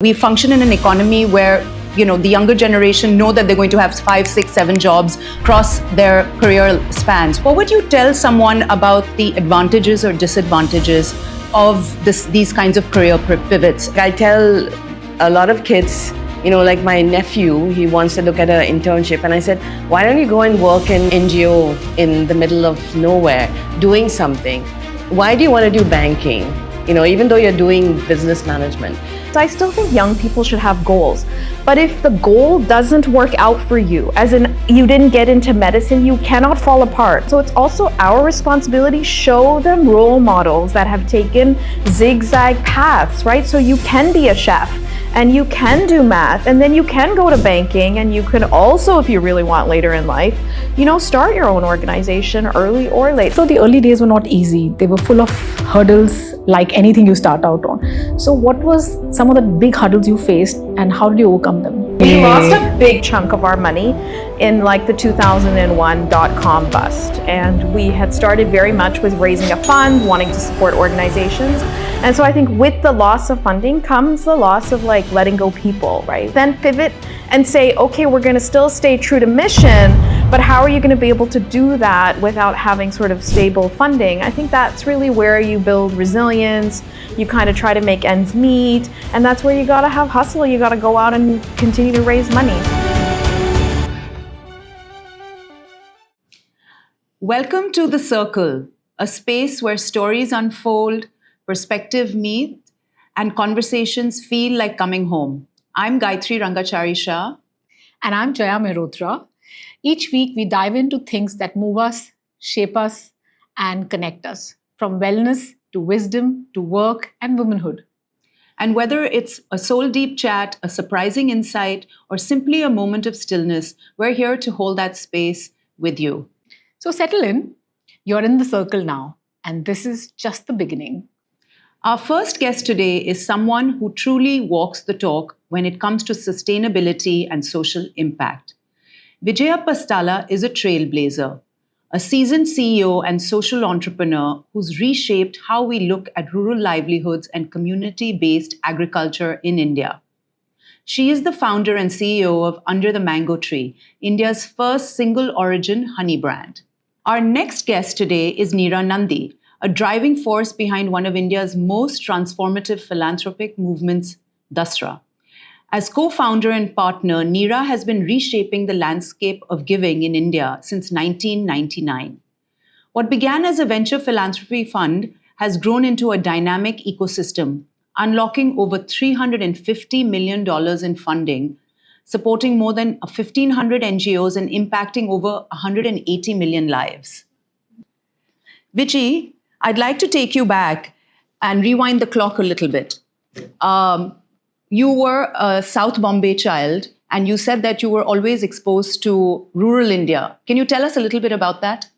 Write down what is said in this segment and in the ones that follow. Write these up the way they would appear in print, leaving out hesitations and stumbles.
We function in an economy where, the younger generation know that they're going to have 5, 6, 7 jobs across their career spans. What would you tell someone about the advantages or disadvantages of these kinds of career pivots? I tell a lot of kids, like my nephew, he wants to look at an internship, and I said, why don't you go and work in NGO in the middle of nowhere, doing something? Why do you want to do banking? Even though you're doing business management. So I still think young people should have goals. But if the goal doesn't work out for you, as in you didn't get into medicine, you cannot fall apart. So it's also our responsibility, show them role models that have taken zigzag paths, right? So you can be a chef and you can do math, and then you can go to banking, and you can also, if you really want later in life, start your own organization early or late. So the early days were not easy. They were full of hurdles like anything you start out on. So what was some of the big hurdles you faced and how did you overcome them? We lost a big chunk of our money in the 2001 .com bust. And we had started very much with raising a fund, wanting to support organizations. And so I think with the loss of funding comes the loss of letting go people, right? Then pivot and say, okay, we're going to still stay true to mission, but how are you going to be able to do that without having sort of stable funding? I think that's really where you build resilience. You kind of try to make ends meet, and that's where you got to have hustle. You got to go out and continue to raise money. Welcome to The Circle, a space where stories unfold, perspective meet, and conversations feel like coming home. I'm Gayatri Rangachari Shah. And I'm Jaya Mehrotra. Each week we dive into things that move us, shape us, and connect us, from wellness to wisdom to work and womanhood. And whether it's a soul-deep chat, a surprising insight, or simply a moment of stillness, we're here to hold that space with you. So settle in. You're in the circle now, and this is just the beginning. Our first guest today is someone who truly walks the talk when it comes to sustainability and social impact. Vijaya Pastala is a trailblazer, a seasoned CEO and social entrepreneur who's reshaped how we look at rural livelihoods and community-based agriculture in India. She is the founder and CEO of Under the Mango Tree, India's first single-origin honey brand. Our next guest today is Neera Nundy, a driving force behind one of India's most transformative philanthropic movements, Dasra. As co-founder and partner, Neera has been reshaping the landscape of giving in India since 1999. What began as a venture philanthropy fund has grown into a dynamic ecosystem, unlocking over $350 million in funding, supporting more than 1,500 NGOs and impacting over 180 million lives. Vijay, I'd like to take you back and rewind the clock a little bit. You were a South Bombay child, and you said that you were always exposed to rural India. Can you tell us a little bit about that?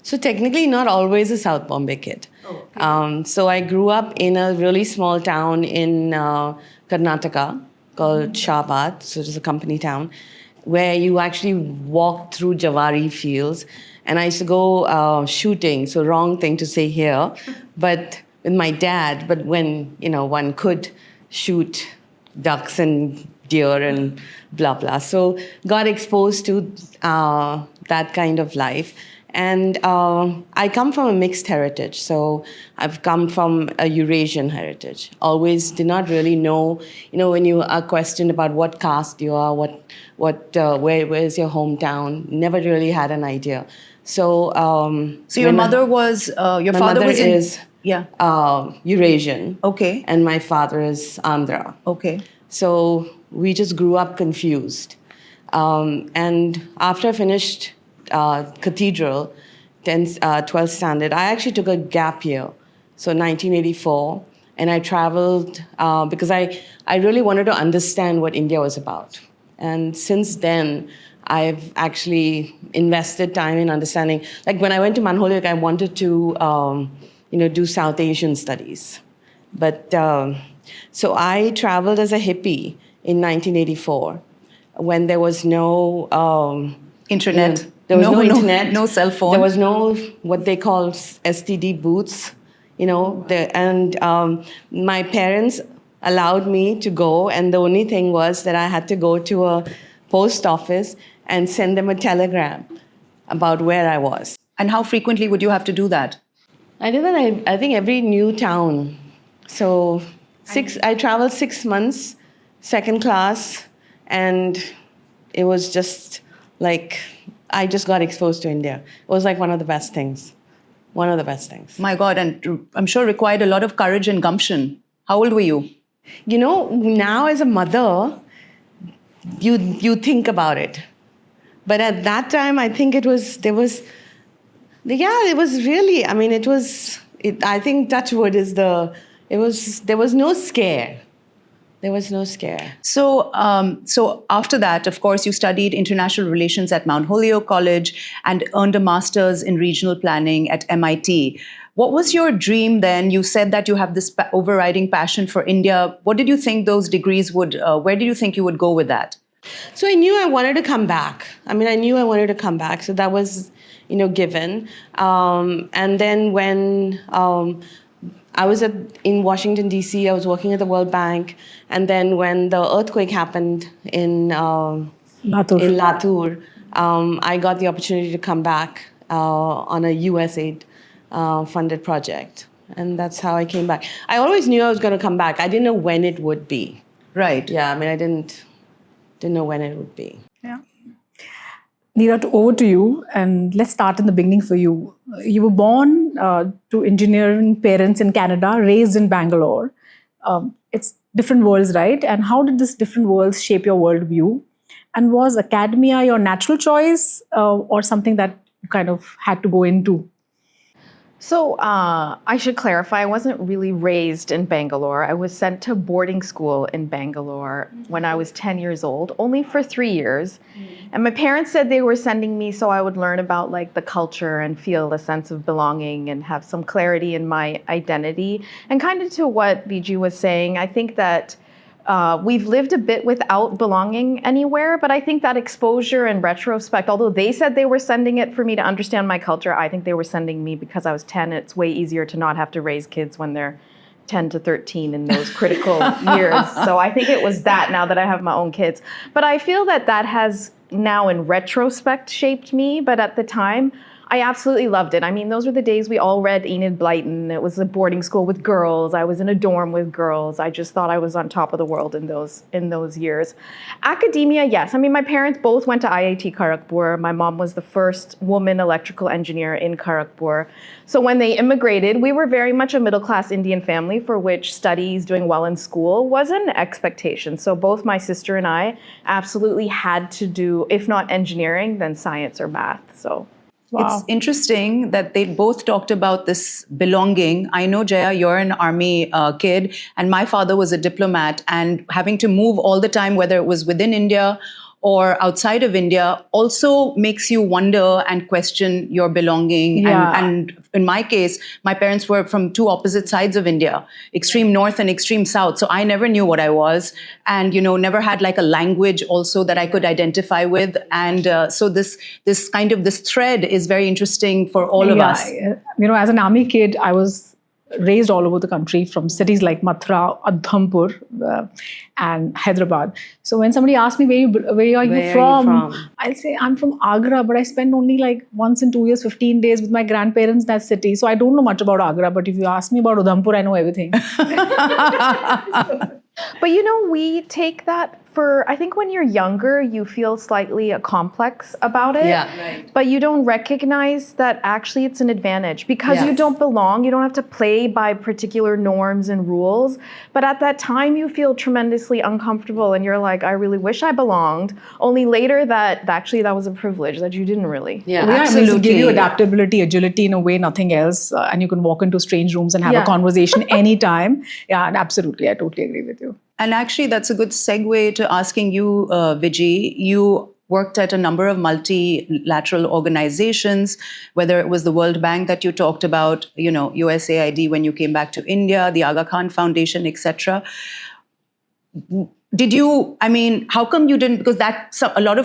So technically not always a South Bombay kid. Oh, okay. So I grew up in a really small town in Karnataka called Shah, so it is a company town, where you actually walk through Jawari fields. And I used to go shooting, so wrong thing to say here, but with my dad, but when, one could shoot ducks and deer and blah, blah. So got exposed to that kind of life. And I come from a mixed heritage. So I've come from a Eurasian heritage. Always did not really know, when you are questioned about what caste you are, where's your hometown, never really had an idea. So your mother was, your father was is yeah. Eurasian. Okay. And my father is Andhra. Okay. So we just grew up confused. And after I finished cathedral, 12th standard, I actually took a gap year. So 1984. And I traveled because I really wanted to understand what India was about. And since then, I've actually invested time in understanding. Like when I went to Manholik, I wanted to do South Asian studies. But so I traveled as a hippie in 1984 when there was no internet. There was no internet. No cell phone. There was no what they call STD booths, and my parents allowed me to go, and the only thing was that I had to go to a post office and send them a telegram about where I was. And how frequently would you have to do that? I did that, I think, every new town. So I traveled 6 months, second class, and it was just like, I just got exposed to India. It was like one of the best things. One of the best things. My God, and I'm sure required a lot of courage and gumption. How old were you? You know, now as a mother, you think about it. But at that time, I think it was really, I mean, I think touch wood there was no scare. There was no scare. So after that, of course, you studied international relations at Mount Holyoke College and earned a master's in regional planning at MIT. What was your dream then? You said that you have this overriding passion for India. What did you think those degrees where did you think you would go with that? So I knew I wanted to come back. So that was, given. And then when I was in Washington, D.C., I was working at the World Bank. And then when the earthquake happened in Latur, I got the opportunity to come back on a USAID funded project. And that's how I came back. I always knew I was going to come back. I didn't know when it would be. Right. Yeah, I mean, I didn't know when it would be. Yeah. Neera, over to you, and let's start in the beginning for you. You were born to engineering parents in Canada, raised in Bangalore. It's different worlds, right? And how did this different worlds shape your worldview? And was academia your natural choice or something that you kind of had to go into? So I should clarify, I wasn't really raised in Bangalore. I was sent to boarding school in Bangalore when I was 10 years old, only for 3 years. And my parents said they were sending me so I would learn about like the culture and feel a sense of belonging and have some clarity in my identity. And kind of to what Vijay was saying, I think that we've lived a bit without belonging anywhere, but I think that exposure in retrospect, although they said they were sending it for me to understand my culture, I think they were sending me because I was 10. It's way easier to not have to raise kids when they're 10 to 13 in those critical years. So I think it was that now that I have my own kids. But I feel that has now in retrospect shaped me, but at the time, I absolutely loved it. I mean, those were the days we all read Enid Blyton. It was a boarding school with girls. I was in a dorm with girls. I just thought I was on top of the world in those years. Academia, yes. I mean, my parents both went to IIT Kharagpur. My mom was the first woman electrical engineer in Kharagpur. So when they immigrated, we were very much a middle-class Indian family for which studies, doing well in school, was an expectation. So both my sister and I absolutely had to do, if not engineering, then science or math. So. Wow. It's interesting that they both talked about this belonging. I know, Jaya, you're an army kid, and my father was a diplomat, and having to move all the time, whether it was within India or outside of India, also makes you wonder and question your belonging. Yeah. And in my case, my parents were from two opposite sides of India, extreme north and extreme south. So I never knew what I was, and never had like a language also that I could identify with. And so this thread is very interesting for all of us. As an army kid, I was raised all over the country, from cities like Mathura, Udhampur, and Hyderabad. So when somebody asks me, where are you from? I'll say, I'm from Agra, but I spent only like once in 2 years, 15 days with my grandparents in that city. So I don't know much about Agra, but if you ask me about Udhampur, I know everything. But we take that for, I think when you're younger, you feel slightly a complex about it. Yeah, right. But you don't recognize that actually it's an advantage because you don't belong. You don't have to play by particular norms and rules. But at that time, you feel tremendously uncomfortable and you're like, I really wish I belonged. Only later that was a privilege that you didn't really. Yeah, absolutely. It gives you adaptability, agility in a way, nothing else. And you can walk into strange rooms and have a conversation anytime. Yeah, and absolutely. I totally agree with you. And actually, that's a good segue to asking you, Vijay. You worked at a number of multilateral organizations, whether it was the World Bank that you talked about, USAID when you came back to India, the Aga Khan Foundation, etc. How come you didn't? Because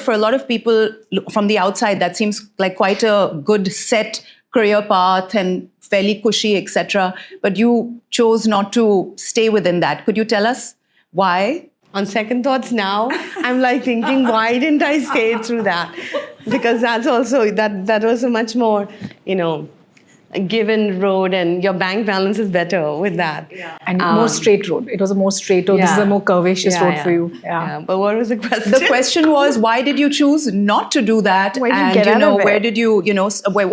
for a lot of people from the outside, that seems like quite a good set career path and fairly cushy, etc. But you chose not to stay within that. Could you tell us why? On second thoughts now, I'm like thinking, why didn't I stay through that? Because that's also, that was a much more, a given road, and your bank balance is better with that. Yeah. And more straight road. It was a more straight road. This is a more curvaceous road for you. Yeah. But what was the question? The question was, why did you choose not to do that? Why did you get out of it? Where did you,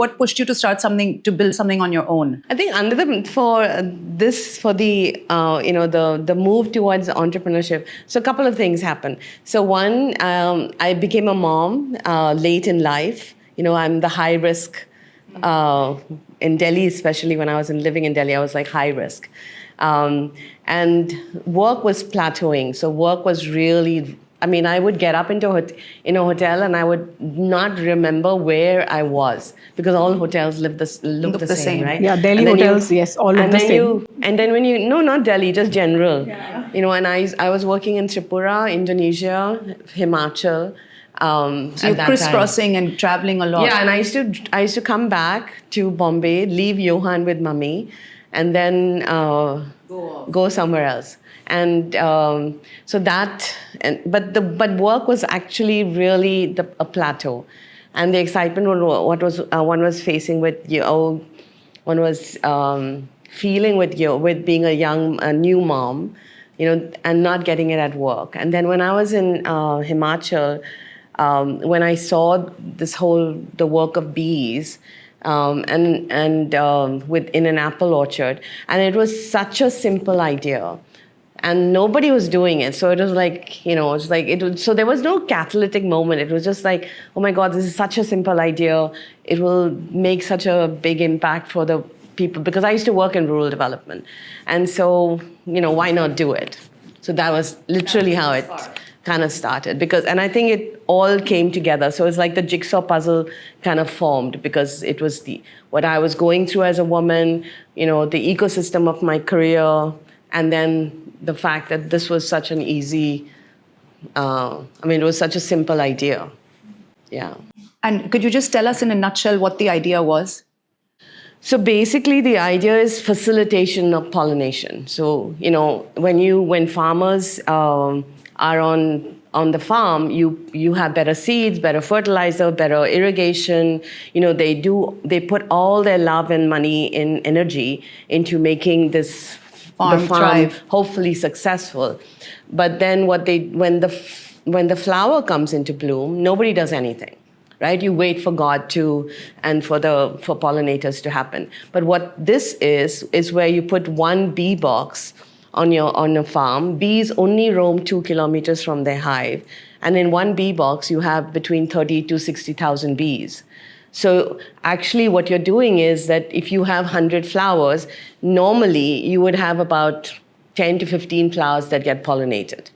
what pushed you to start something, to build something on your own? I think the move towards entrepreneurship. So a couple of things happened. So one, I became a mom late in life. I'm the high risk. In Delhi, especially when I was living in Delhi, I was like high risk. And work was plateauing. So work was really, I would get up in a hotel and I would not remember where I was, because all hotels look the same, right? Yeah, Delhi hotels, yes, all look the same. And then not Delhi, just general. Yeah. And I was working in Tripura, Indonesia, Himachal. So you're crisscrossing and traveling a lot. Yeah, and I used to come back to Bombay, leave Johan with mummy, and then go somewhere else. And but work was actually really a plateau, and the excitement one was facing with one was feeling with being a new mom, and not getting it at work. And then when I was in Himachal. When I saw the work of bees, in an apple orchard, and it was such a simple idea, and nobody was doing it. So it was like, so there was no catalytic moment. It was just like, oh my God, this is such a simple idea. It will make such a big impact for the people, because I used to work in rural development. And so, why not do it? So that was literally how it kind of started, and I think it all came together. So it's like the jigsaw puzzle kind of formed, because it was what I was going through as a woman, the ecosystem of my career, and then the fact that this was such an easy, it was such a simple idea. Yeah. And could you just tell us in a nutshell what the idea was? So basically, the idea is facilitation of pollination. So, when farmers are on the farm, you have better seeds, better fertilizer, better irrigation. They put all their love and money and energy into making the farm thrive, hopefully successful. But then when the flower comes into bloom, nobody does anything. Right? You wait for God and for pollinators to happen. But what this is where you put one bee box on a farm. Bees only roam 2 kilometers from their hive. And in one bee box, you have between 30 to 60,000 bees. So actually what you're doing is that if you have 100 flowers, normally you would have about 10 to 15 flowers that get pollinated.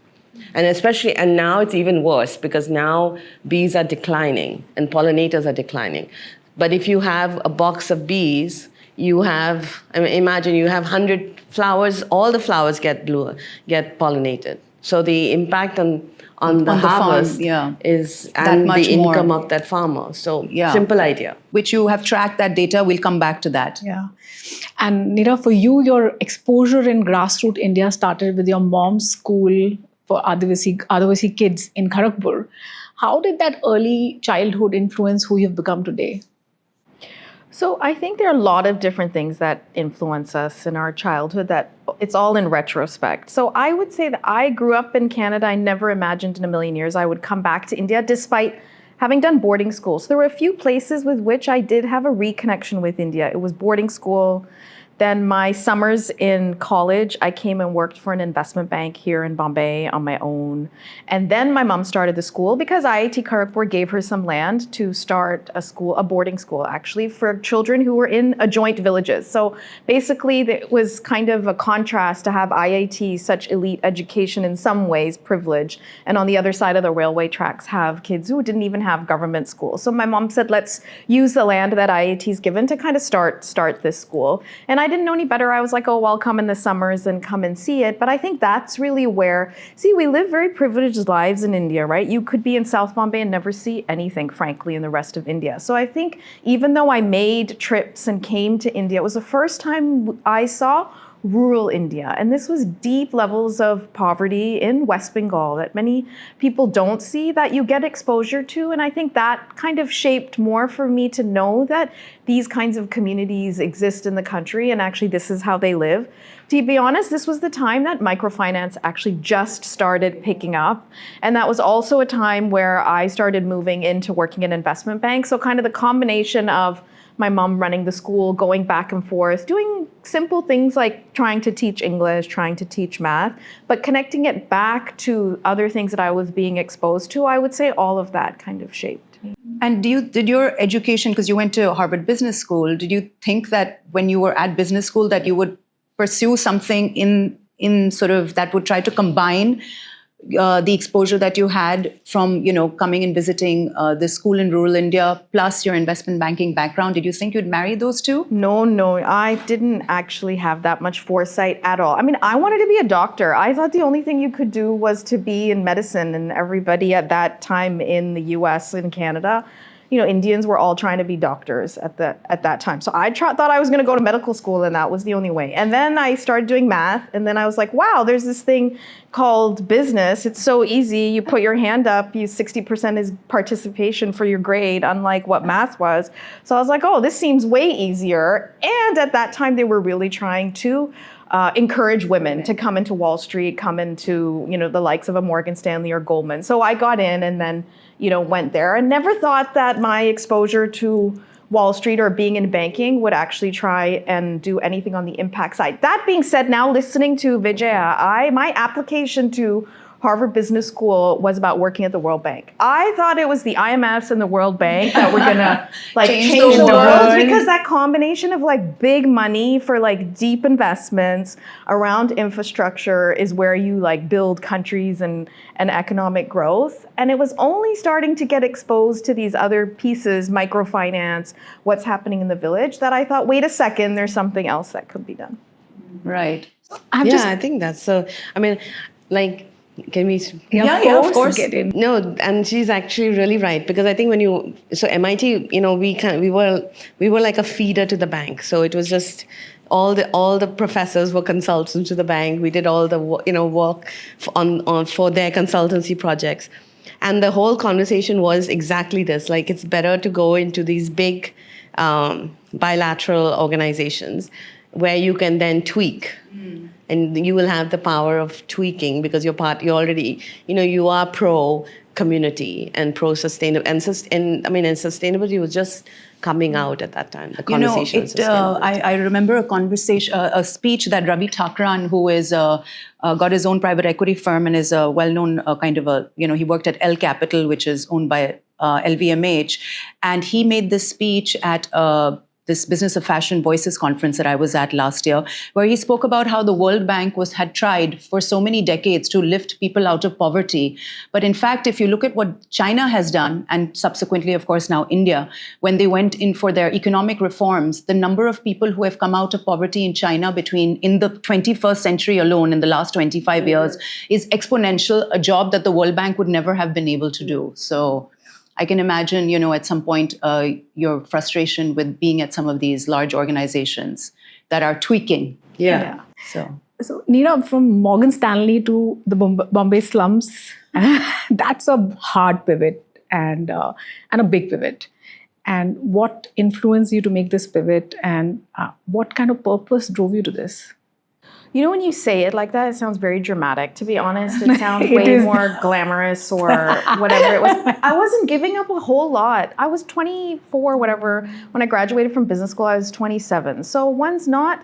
And now it's even worse, because now bees are declining and pollinators are declining. But if you have a box of bees, imagine you have 100 flowers, all the flowers get pollinated. So the impact on the harvest is, and the income of that farmer. So simple idea. Which you have tracked that data. We'll come back to that. Yeah. And Neera, for you, your exposure in grassroots India started with your mom's school for Adivasi kids in Kharagpur. How did that early childhood influence who you've become today? So I think there are a lot of different things that influence us in our childhood, that it's all in retrospect. So I would say that I grew up in Canada. I never imagined in a million years I would come back to India, despite having done boarding school. So there were a few places with which I did have a reconnection with India. It was boarding school. Then my summers in college, I came and worked for an investment bank here in Bombay on my own. And then my mom started the school because IIT Kharagpur gave her some land to start a boarding school actually, for children who were in adjoint villages. So basically it was kind of a contrast to have IIT, such elite education, in some ways privilege, and on the other side of the railway tracks have kids who didn't even have government schools. So my mom said, let's use the land that IIT's given to kind of start this school. And I I didn't know any better. I was like, oh, well, I'll come in the summers and come and see it. But I think that's really where, see, we live very privileged lives in India, right? You could be in South Bombay and never see anything, frankly, in the rest of India. So I think even though I made trips and came to India, it was the first time I saw rural India. And this was deep levels of poverty in West Bengal that many people don't see, that you get exposure to. And I think that kind of shaped more for me to know that these kinds of communities exist in the country and actually this is how they live. To be honest, this was the time that microfinance actually just started picking up. And that was also a time where I started moving into working in investment banks. So kind of the combination of my mom running the school, going back and forth, doing simple things like trying to teach English, trying to teach math, but connecting it back to other things that I was being exposed to, I would say all of that kind of shaped me. And did your education, because you went to Harvard Business School, did you think that when you were at business school that you would pursue something in sort of that would try to combine the exposure that you had from, coming and visiting the school in rural India, plus your investment banking background? Did you think you'd marry those two? No, I didn't actually have that much foresight at all. I mean, I wanted to be a doctor. I thought the only thing you could do was to be in medicine, and everybody at that time in the US and Canada, Indians were all trying to be doctors at that time. So I thought I was going to go to medical school, and that was the only way. And then I started doing math, and then I was like, wow, there's this thing called business. It's so easy. You put your hand up, 60% is participation for your grade, unlike what math was. So I was like, oh, this seems way easier. And at that time, they were really trying to encourage women to come into Wall Street, come into, the likes of a Morgan Stanley or Goldman. So I got in and then, went there and never thought that my exposure to Wall Street or being in banking would actually try and do anything on the impact side. That being said, now listening to Vijaya, my application to Harvard Business School was about working at the World Bank. I thought it was the IMFs and the World Bank that were gonna change the world, because that combination of big money for deep investments around infrastructure is where you build countries and economic growth. And it was only starting to get exposed to these other pieces, microfinance, what's happening in the village, that I thought, wait a second, there's something else that could be done. Right. I think that's so. I mean, can we? Yeah, of course. Get in. No, and she's actually really right, because I think so MIT, we were like a feeder to the bank. So it was just all the professors were consultants to the bank. We did all the work for their consultancy projects, and the whole conversation was exactly this: it's better to go into these big bilateral organizations where you can then tweak. And you will have the power of tweaking, because you're already, you are pro community and pro sustainable, and sustainability was just coming out at that time. The conversation. I remember a speech that Ravi Thakran, who is got his own private equity firm and is a well-known he worked at L Capital, which is owned by LVMH, and he made this speech at this Business of Fashion Voices conference that I was at last year, where he spoke about how the World Bank had tried for so many decades to lift people out of poverty. But in fact, if you look at what China has done, and subsequently, of course, now India, when they went in for their economic reforms, the number of people who have come out of poverty in China in the 21st century alone, in the last 25 years, is exponential, a job that the World Bank would never have been able to do. So I can imagine, at some point, your frustration with being at some of these large organizations that are tweaking. Yeah. So Neera, from Morgan Stanley to the Bombay slums, that's a hard pivot and a big pivot. And what influenced you to make this pivot, and what kind of purpose drove you to this? When you say it like that, it sounds very dramatic. To be honest, it sounds way more glamorous or whatever it was. I wasn't giving up a whole lot. I was 24, whatever. When I graduated from business school, I was 27. So one's not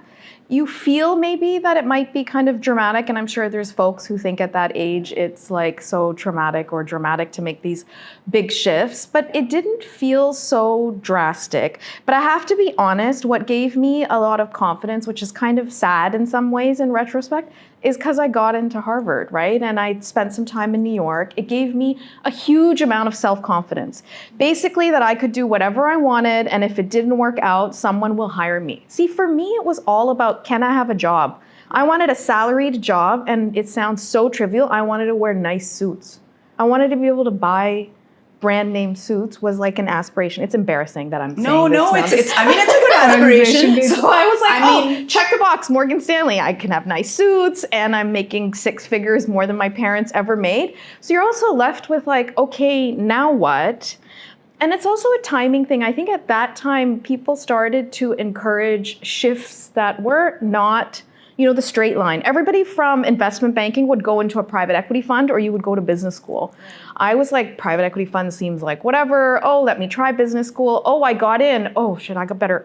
you feel maybe that it might be kind of dramatic, and I'm sure there's folks who think at that age it's like so traumatic or dramatic to make these big shifts, but it didn't feel so drastic. But I have to be honest, what gave me a lot of confidence, which is kind of sad in some ways in retrospect, is because I got into Harvard, right? And I spent some time in New York. It gave me a huge amount of self-confidence. Basically that I could do whatever I wanted, and if it didn't work out, someone will hire me. See, for me, it was all about, can I have a job? I wanted a salaried job, and it sounds so trivial. I wanted to wear nice suits. I wanted to be able to buy brand name suits was like an aspiration. It's embarrassing that I'm saying this. It's a good aspiration. So I was like, check the box, Morgan Stanley. I can have nice suits, and I'm making 6 figures more than my parents ever made. So you're also left with like, okay, now what? And it's also a timing thing. I think at that time, people started to encourage shifts that were not, the straight line. Everybody from investment banking would go into a private equity fund, or you would go to business school. I was like, private equity fund seems like whatever. Oh, let me try business school. Oh, I got in. Oh, shit, I better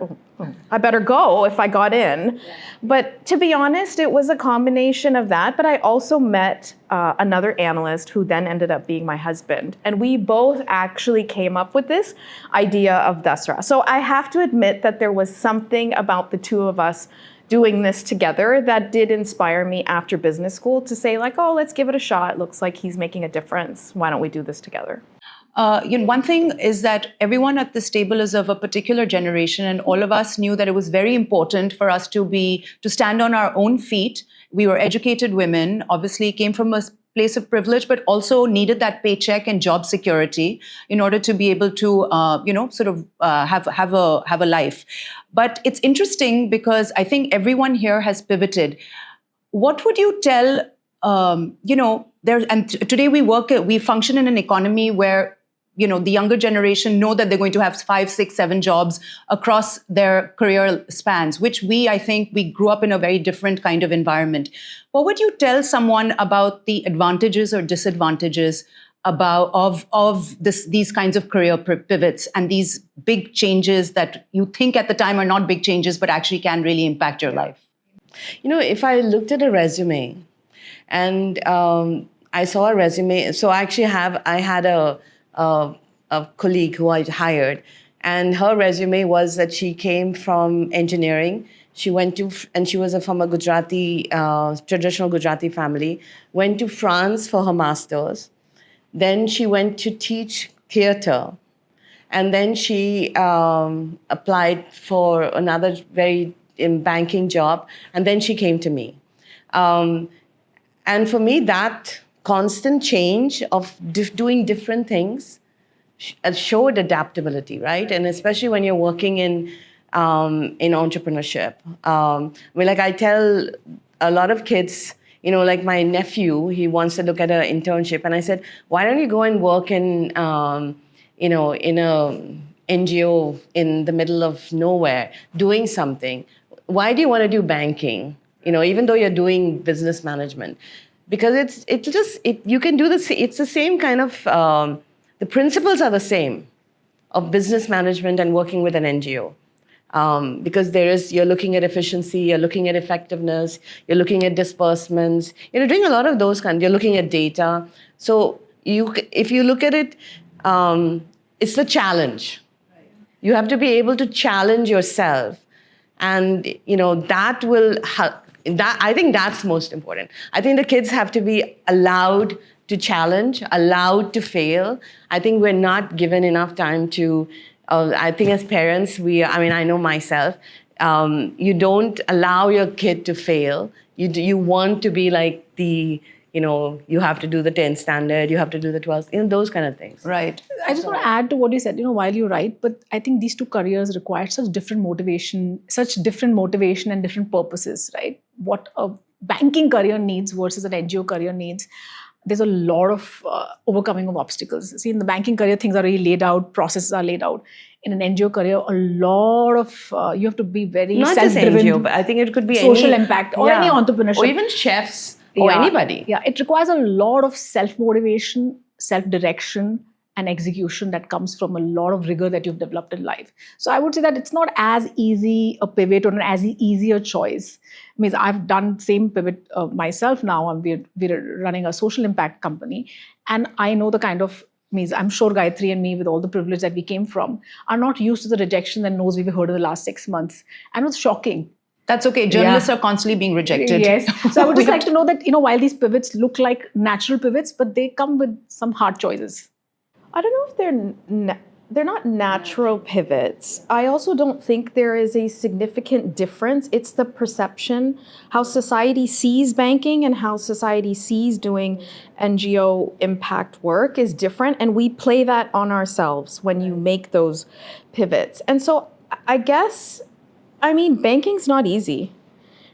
go if I got in. Yeah. But to be honest, it was a combination of that. But I also met another analyst who then ended up being my husband. And we both actually came up with this idea of Dasra. So I have to admit that there was something about the two of us doing this together that did inspire me after business school to say like, oh, let's give it a shot. It looks like he's making a difference. Why don't we do this together? One thing is that everyone at this table is of a particular generation, and all of us knew that it was very important for us to stand on our own feet. We were educated women, obviously came from a place of privilege, but also needed that paycheck and job security in order to be able to, have a life. But it's interesting because I think everyone here has pivoted. What would you tell, today we function in an economy where, the younger generation know that they're going to have 5, 6, 7 jobs across their career spans, which I think we grew up in a very different kind of environment. What would you tell someone about the advantages or disadvantages of these kinds of career pivots and these big changes that you think at the time are not big changes, but actually can really impact your life? If I looked at a resume and I saw a resume, so I had a colleague who I hired, and her resume was that she came from engineering. She was from a Gujarati, traditional Gujarati family, went to France for her master's. Then she went to teach theater. And then she applied for another very banking job. And then she came to me. And for me, that constant change of doing different things showed adaptability, right? And especially when you're working in entrepreneurship. I tell a lot of kids, like my nephew, he wants to look at an internship. And I said, why don't you go and work in a NGO in the middle of nowhere, doing something? Why do you want to do banking? Even though you're doing business management, because you can do this. It's the same kind of, the principles are the same of business management and working with an NGO. Because you're looking at efficiency, you're looking at effectiveness, you're looking at disbursements, you're doing a lot of those you're looking at data. So if you look at it, it's the challenge. Right. You have to be able to challenge yourself. And, that will help. I think that's most important. I think the kids have to be allowed to challenge, allowed to fail. I think we're not given enough time to, I think as parents, I know myself, you don't allow your kid to fail. You want to be like you have to do the 10th standard, you have to do the 12th, those kind of things. Right. I just want to add to what you said, while you write, but I think these two careers require such different motivation and different purposes, right? What a banking career needs versus an NGO career needs. There's a lot of overcoming of obstacles. See, in the banking career, things are really laid out, processes are laid out. In an NGO career, a lot of, you have to be very not self-driven. Not just NGO, but I think it could be social impact or any entrepreneurship. Or even chefs or anybody. Yeah, it requires a lot of self-motivation, self-direction, and execution that comes from a lot of rigor that you've developed in life. So I would say that it's not as easy a pivot or an as easy a choice. Means I've done same pivot myself now. We're running a social impact company, and I know the kind of means I'm sure Gayatri and me, with all the privilege that we came from, are not used to the rejection and no's we've heard in the last 6 months, and it was shocking. That's okay. Journalists are constantly being rejected. Yes. So I would just like to know that, while these pivots look like natural pivots, but they come with some hard choices. I don't know if they're not natural pivots. I also don't think there is a significant difference. It's the perception, how society sees banking and how society sees doing NGO impact work is different, and we play that on ourselves when you make those pivots. And so I guess, banking's not easy,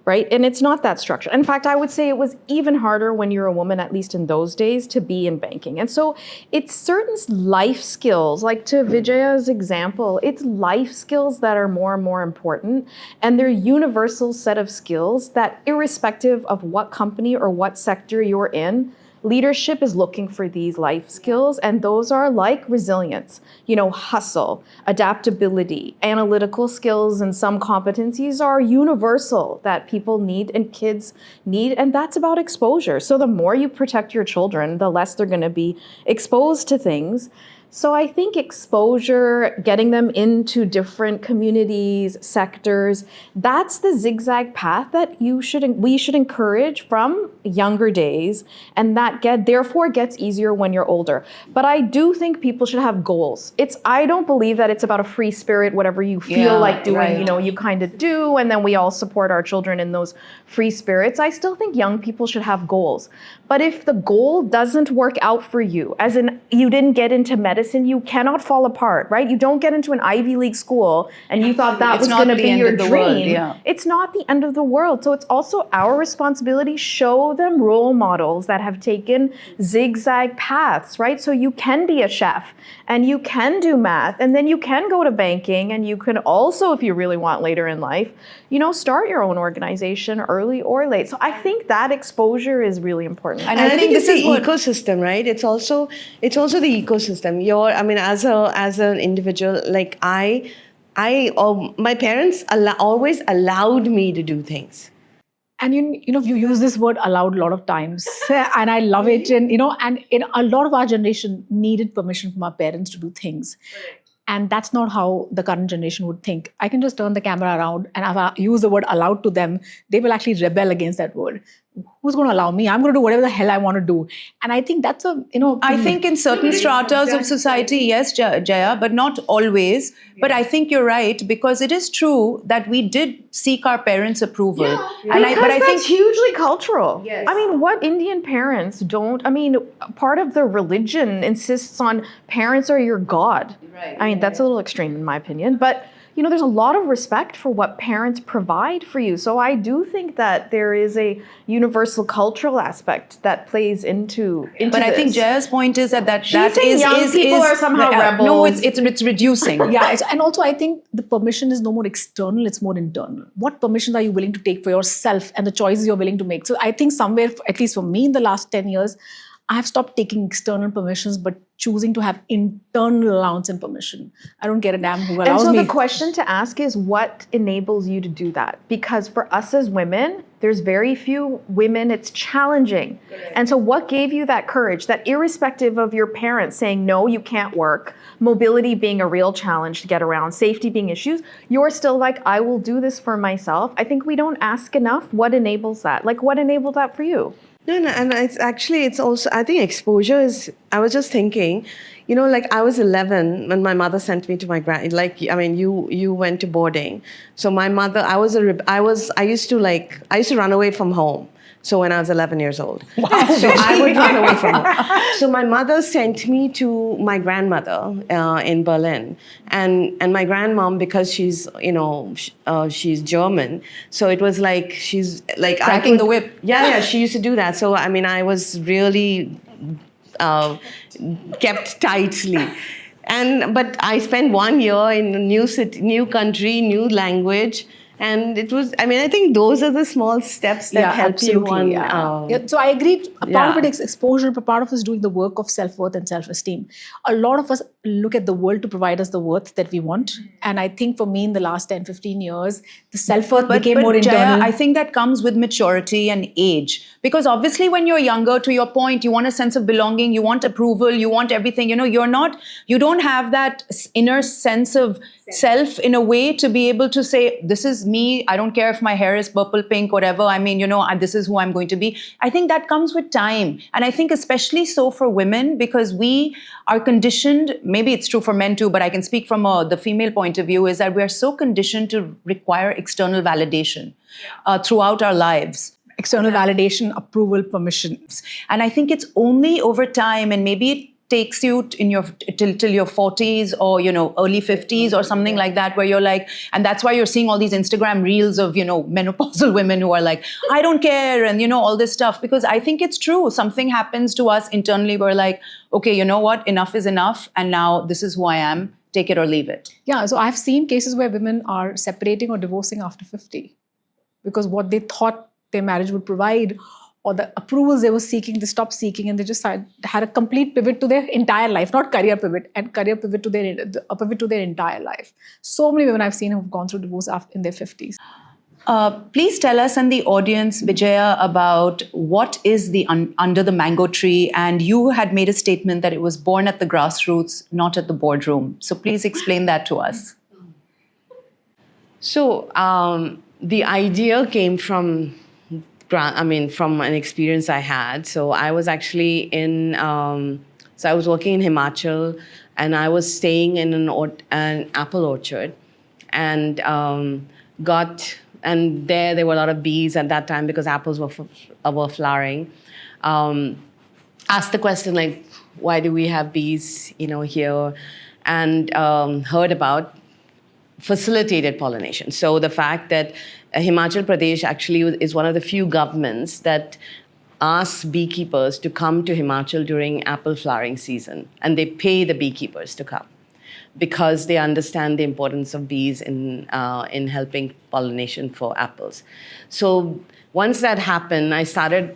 right? And it's not that structured. In fact, I would say it was even harder when you're a woman, at least in those days, to be in banking. And so it's certain life skills, like to Vijaya's example, it's life skills that are more and more important. And they're universal set of skills that, irrespective of what company or what sector you're in, leadership is looking for these life skills, and those are like resilience, hustle, adaptability, analytical skills, and some competencies are universal that people need and kids need, and that's about exposure. So the more you protect your children, the less they're going to be exposed to things. So I think exposure, getting them into different communities, sectors, that's the zigzag path that we should encourage from younger days, and that therefore gets easier when you're older. But I do think people should have goals. I don't believe that it's about a free spirit, whatever you feel like doing, you kind of do, and then we all support our children in those free spirits. I still think young people should have goals. But if the goal doesn't work out for you, as in you didn't get into medicine, you cannot fall apart, right? You don't get into an Ivy League school and you thought that was going to be your dream. It's not the end of the world. So it's also our responsibility, show them role models that have taken zigzag paths, right? So you can be a chef and you can do math, and then you can go to banking, and you can also, if you really want later in life, start your own organization early or late. So I think that exposure is really important. And I think this is the ecosystem, right? It's also the ecosystem. As an individual, like my parents always allowed me to do things. And you use this word allowed a lot of times, and I love it. And and a lot of our generation needed permission from our parents to do things. And that's not how the current generation would think. I can just turn the camera around, and if I use the word allowed to them, they will actually rebel against that word. Who's going to allow me? I'm going to do whatever the hell I want to do. And I think that's I think in certain stratas of society, yes, Jaya, but not always. But I think you're right, because it is true that we did seek our parents' approval. But I think hugely cultural. Yes. What Indian parents don't, part of the religion insists on parents are your God. Right. That's a little extreme in my opinion, but there's a lot of respect for what parents provide for you. So I do think that there is a universal cultural aspect that plays into But this. I think Jaya's point is that young people are somehow rebels. No, it's reducing. And also I think the permission is no more external, it's more internal. What permissions are you willing to take for yourself and the choices you're willing to make? So I think somewhere, at least for me in the last 10 years, I have stopped taking external permissions, but choosing to have internal allowance and permission. I don't care a damn who allows me. And so the question to ask is, what enables you to do that? Because for us as women, there's very few women, it's challenging. And so what gave you that courage, that irrespective of your parents saying, no, you can't work, mobility being a real challenge to get around, safety being issues, you're still like, I will do this for myself. I think we don't ask enough what enables that. Like, what enabled that for you? No, and it's also, I think exposure is, I was just thinking, I was 11 when my mother sent me to my you went to boarding. So my mother, I used to run away from home. So when I was 11 years old. Wow. So I would run away from home. So my mother sent me to my grandmother in Berlin. And my grandmom, because she's, she's German. So it was like, she's like... Cracking the whip. Yeah, she used to do that. So, I was really kept tightly. But I spent 1 year in a new city, new country, new language. And it was, I mean, I think those are the small steps that help you on. So I agree. A part of yeah. it is exposure, but part of it is doing the work of self-worth and self-esteem. A lot of us look at the world to provide us the worth that we want. And I think for me in the last 10, 15 years, the self-worth became more Jaya, internal. I think that comes with maturity and age. Because obviously when you're younger, to your point, you want a sense of belonging, you want approval, you want everything. You know, you don't have that inner sense of self in a way to be able to say, this is me, I don't care if my hair is purple, pink, whatever. I mean, you know, this is who I'm going to be. I think that comes with time. And I think especially so for women, because we are conditioned, maybe it's true for men too, but I can speak from the female point of view, is that we are so conditioned to require external validation throughout our lives. External validation, approval, permission. And I think it's only over time, and maybe it takes you in your till your 40s or, you know, early 50s or something like that, where you're like, and that's why you're seeing all these Instagram reels of, you know, menopausal women who are like, I don't care, and, you know, all this stuff. Because I think it's true. Something happens to us internally. We're like, okay, you know what? Enough is enough. And now this is who I am. Take it or leave it. Yeah, so I've seen cases where women are separating or divorcing after 50 because what they thought their marriage would provide or the approvals they were seeking, they stopped seeking, and they just had a complete pivot to their entire life, not career pivot, and career pivot to their entire life. So many women I've seen who've gone through divorce in their 50s. Please tell us and the audience, Vijaya, about what is the Under the Mango Tree. And you had made a statement that it was born at the grassroots, not at the boardroom. So please explain that to us. So the idea came from an experience I had. So I was actually I was working in Himachal, and I was staying in an apple orchard, and there were a lot of bees at that time because apples were flowering. Asked the question, like, why do we have bees, you know, here? And heard about facilitated pollination. So the fact that Himachal Pradesh actually is one of the few governments that asks beekeepers to come to Himachal during apple flowering season, and they pay the beekeepers to come because they understand the importance of bees in helping pollination for apples. So once that happened, I started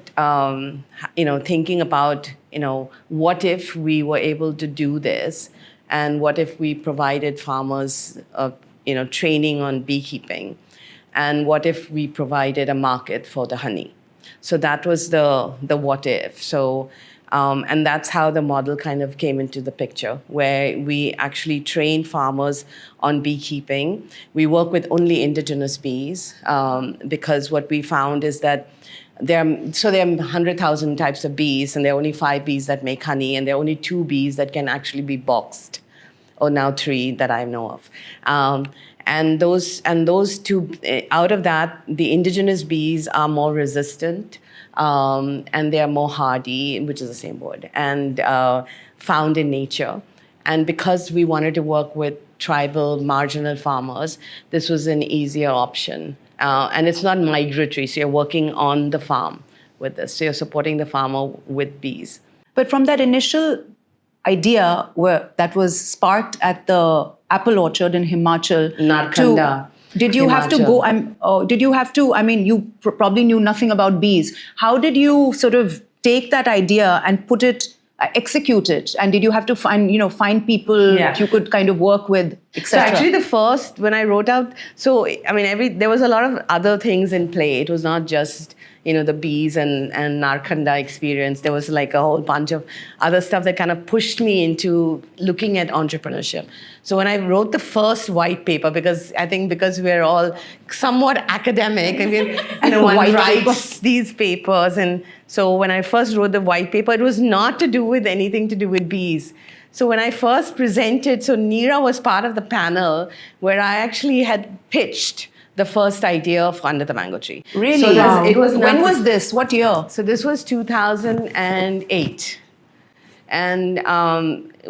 thinking about, you know, what if we were able to do this, and what if we provided farmers training on beekeeping, and what if we provided a market for the honey. So that was the what if. So and that's how the model kind of came into the picture, where we actually train farmers on beekeeping. We work with only indigenous bees because what we found is that there are 100,000 types of bees, and there are only 5 bees that make honey, and there are only 2 bees that can actually be boxed, or now 3 that I know of. And those 2, out of that, the indigenous bees are more resistant, and they are more hardy, which is the same word, and found in nature. And because we wanted to work with tribal, marginal farmers, this was an easier option. And it's not migratory, so you're working on the farm with this. So you're supporting the farmer with bees. But from that initial idea that was sparked at the apple orchard in Himachal, did you have to go? Did you have to? I mean, you probably knew nothing about bees. How did you sort of take that idea and put it, execute it? And did you have to find people that you could kind of work with, etc.? So actually, the first when I wrote out, there was a lot of other things in play. It was not just the bees and Narkanda experience. There was like a whole bunch of other stuff that kind of pushed me into looking at entrepreneurship. So when I wrote the first white paper, because we're all somewhat academic, and one writes these papers, and so when I first wrote the white paper, it was not anything to do with bees. So when I first presented, so Neera was part of the panel where I actually had pitched the first idea of Under the Mango Tree. Really? So it was when was this? What year? So this was 2008. And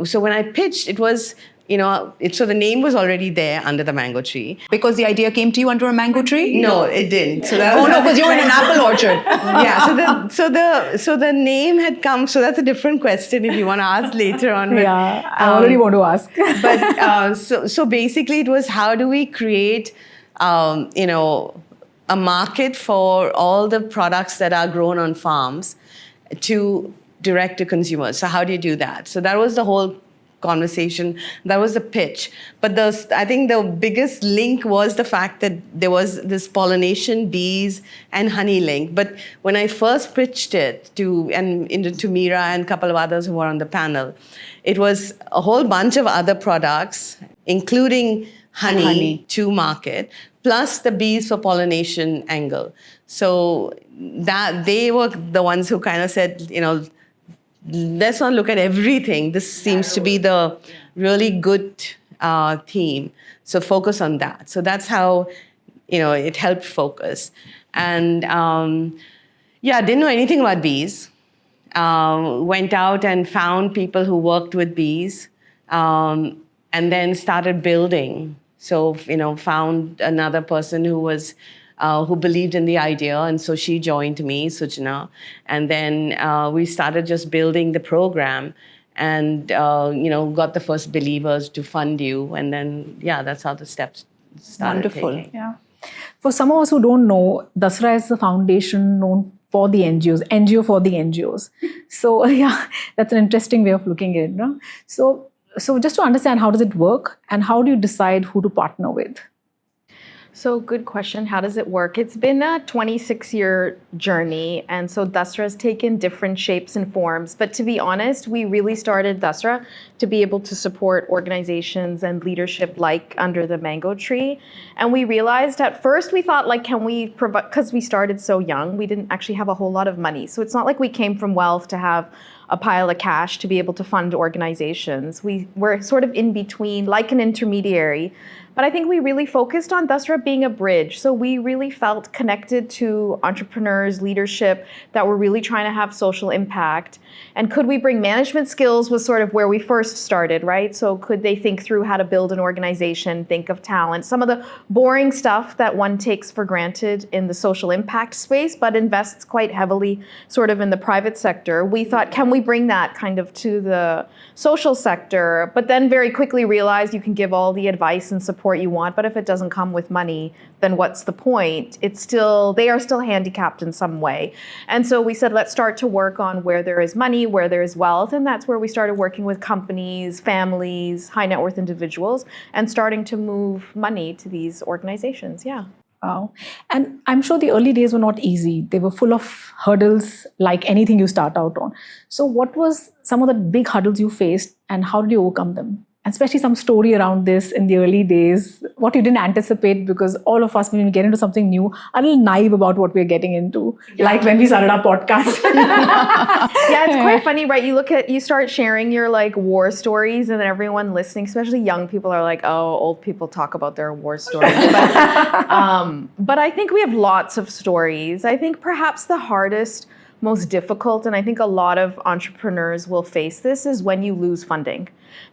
so when I pitched, it was, so the name was already there, Under the Mango Tree. Because the idea came to you under a mango tree? No, it didn't. So because you were in an apple orchard. Yeah, so the name had come, so that's a different question if you want to ask later on. But, I already want to ask. But so basically it was, how do we create a market for all the products that are grown on farms to direct to consumers. So how do you do that? So that was the whole conversation. That was the pitch. But I think the biggest link was the fact that there was this pollination, bees, and honey link. But when I first pitched it to Meera and a couple of others who were on the panel, it was a whole bunch of other products, including honey to market, plus the bees for pollination angle. So that they were the ones who kind of said, let's not look at everything. This seems to be the really good theme. So focus on that. So that's how, it helped focus. And didn't know anything about bees. Went out and found people who worked with bees, and then started building. So, found another person who believed in the idea, and so she joined me, Sujana, and then we started just building the program, and got the first believers to fund you, and then that's how the steps started. Wonderful. Taking. Yeah. For some of us who don't know, Dasra is the foundation known for the NGOs, NGO for the NGOs. So that's an interesting way of looking at it. No? So just to understand, how does it work, and how do you decide who to partner with? So good question. How does it work? It's been a 26-year journey. And so Dasra has taken different shapes and forms. But to be honest, we really started Dasra to be able to support organizations and leadership like Under the Mango Tree. And we realized at first we thought, can we provide, because we started so young, we didn't actually have a whole lot of money. So it's not like we came from wealth to have a pile of cash to be able to fund organizations. We were sort of in between, like an intermediary. But I think we really focused on Dasra being a bridge. So we really felt connected to entrepreneurs, leadership, that were really trying to have social impact. And could we bring management skills was sort of where we first started, right? So could they think through how to build an organization, think of talent, some of the boring stuff that one takes for granted in the social impact space, but invests quite heavily sort of in the private sector. We thought, can we bring that kind of to the social sector? But then very quickly realized you can give all the advice and support you want, but if it doesn't come with money, then what's the point? They are still handicapped in some way. And so we said, let's start to work on where there is money, where there is wealth. And that's where we started working with companies, families, high net worth individuals, and starting to move money to these organizations. Yeah. Wow. And I'm sure the early days were not easy. They were full of hurdles, like anything you start out on. So what was some of the big hurdles you faced, and how did you overcome them? And especially some story around this in the early days, what you didn't anticipate, because all of us, when we get into something new, are a little naive about what we're getting into. Like when we started our podcast. Yeah, it's quite funny, right? You start sharing your war stories, and then everyone listening, especially young people, are like, oh, old people talk about their war stories. But I think we have lots of stories. I think perhaps the hardest, most difficult, and I think a lot of entrepreneurs will face this, is when you lose funding,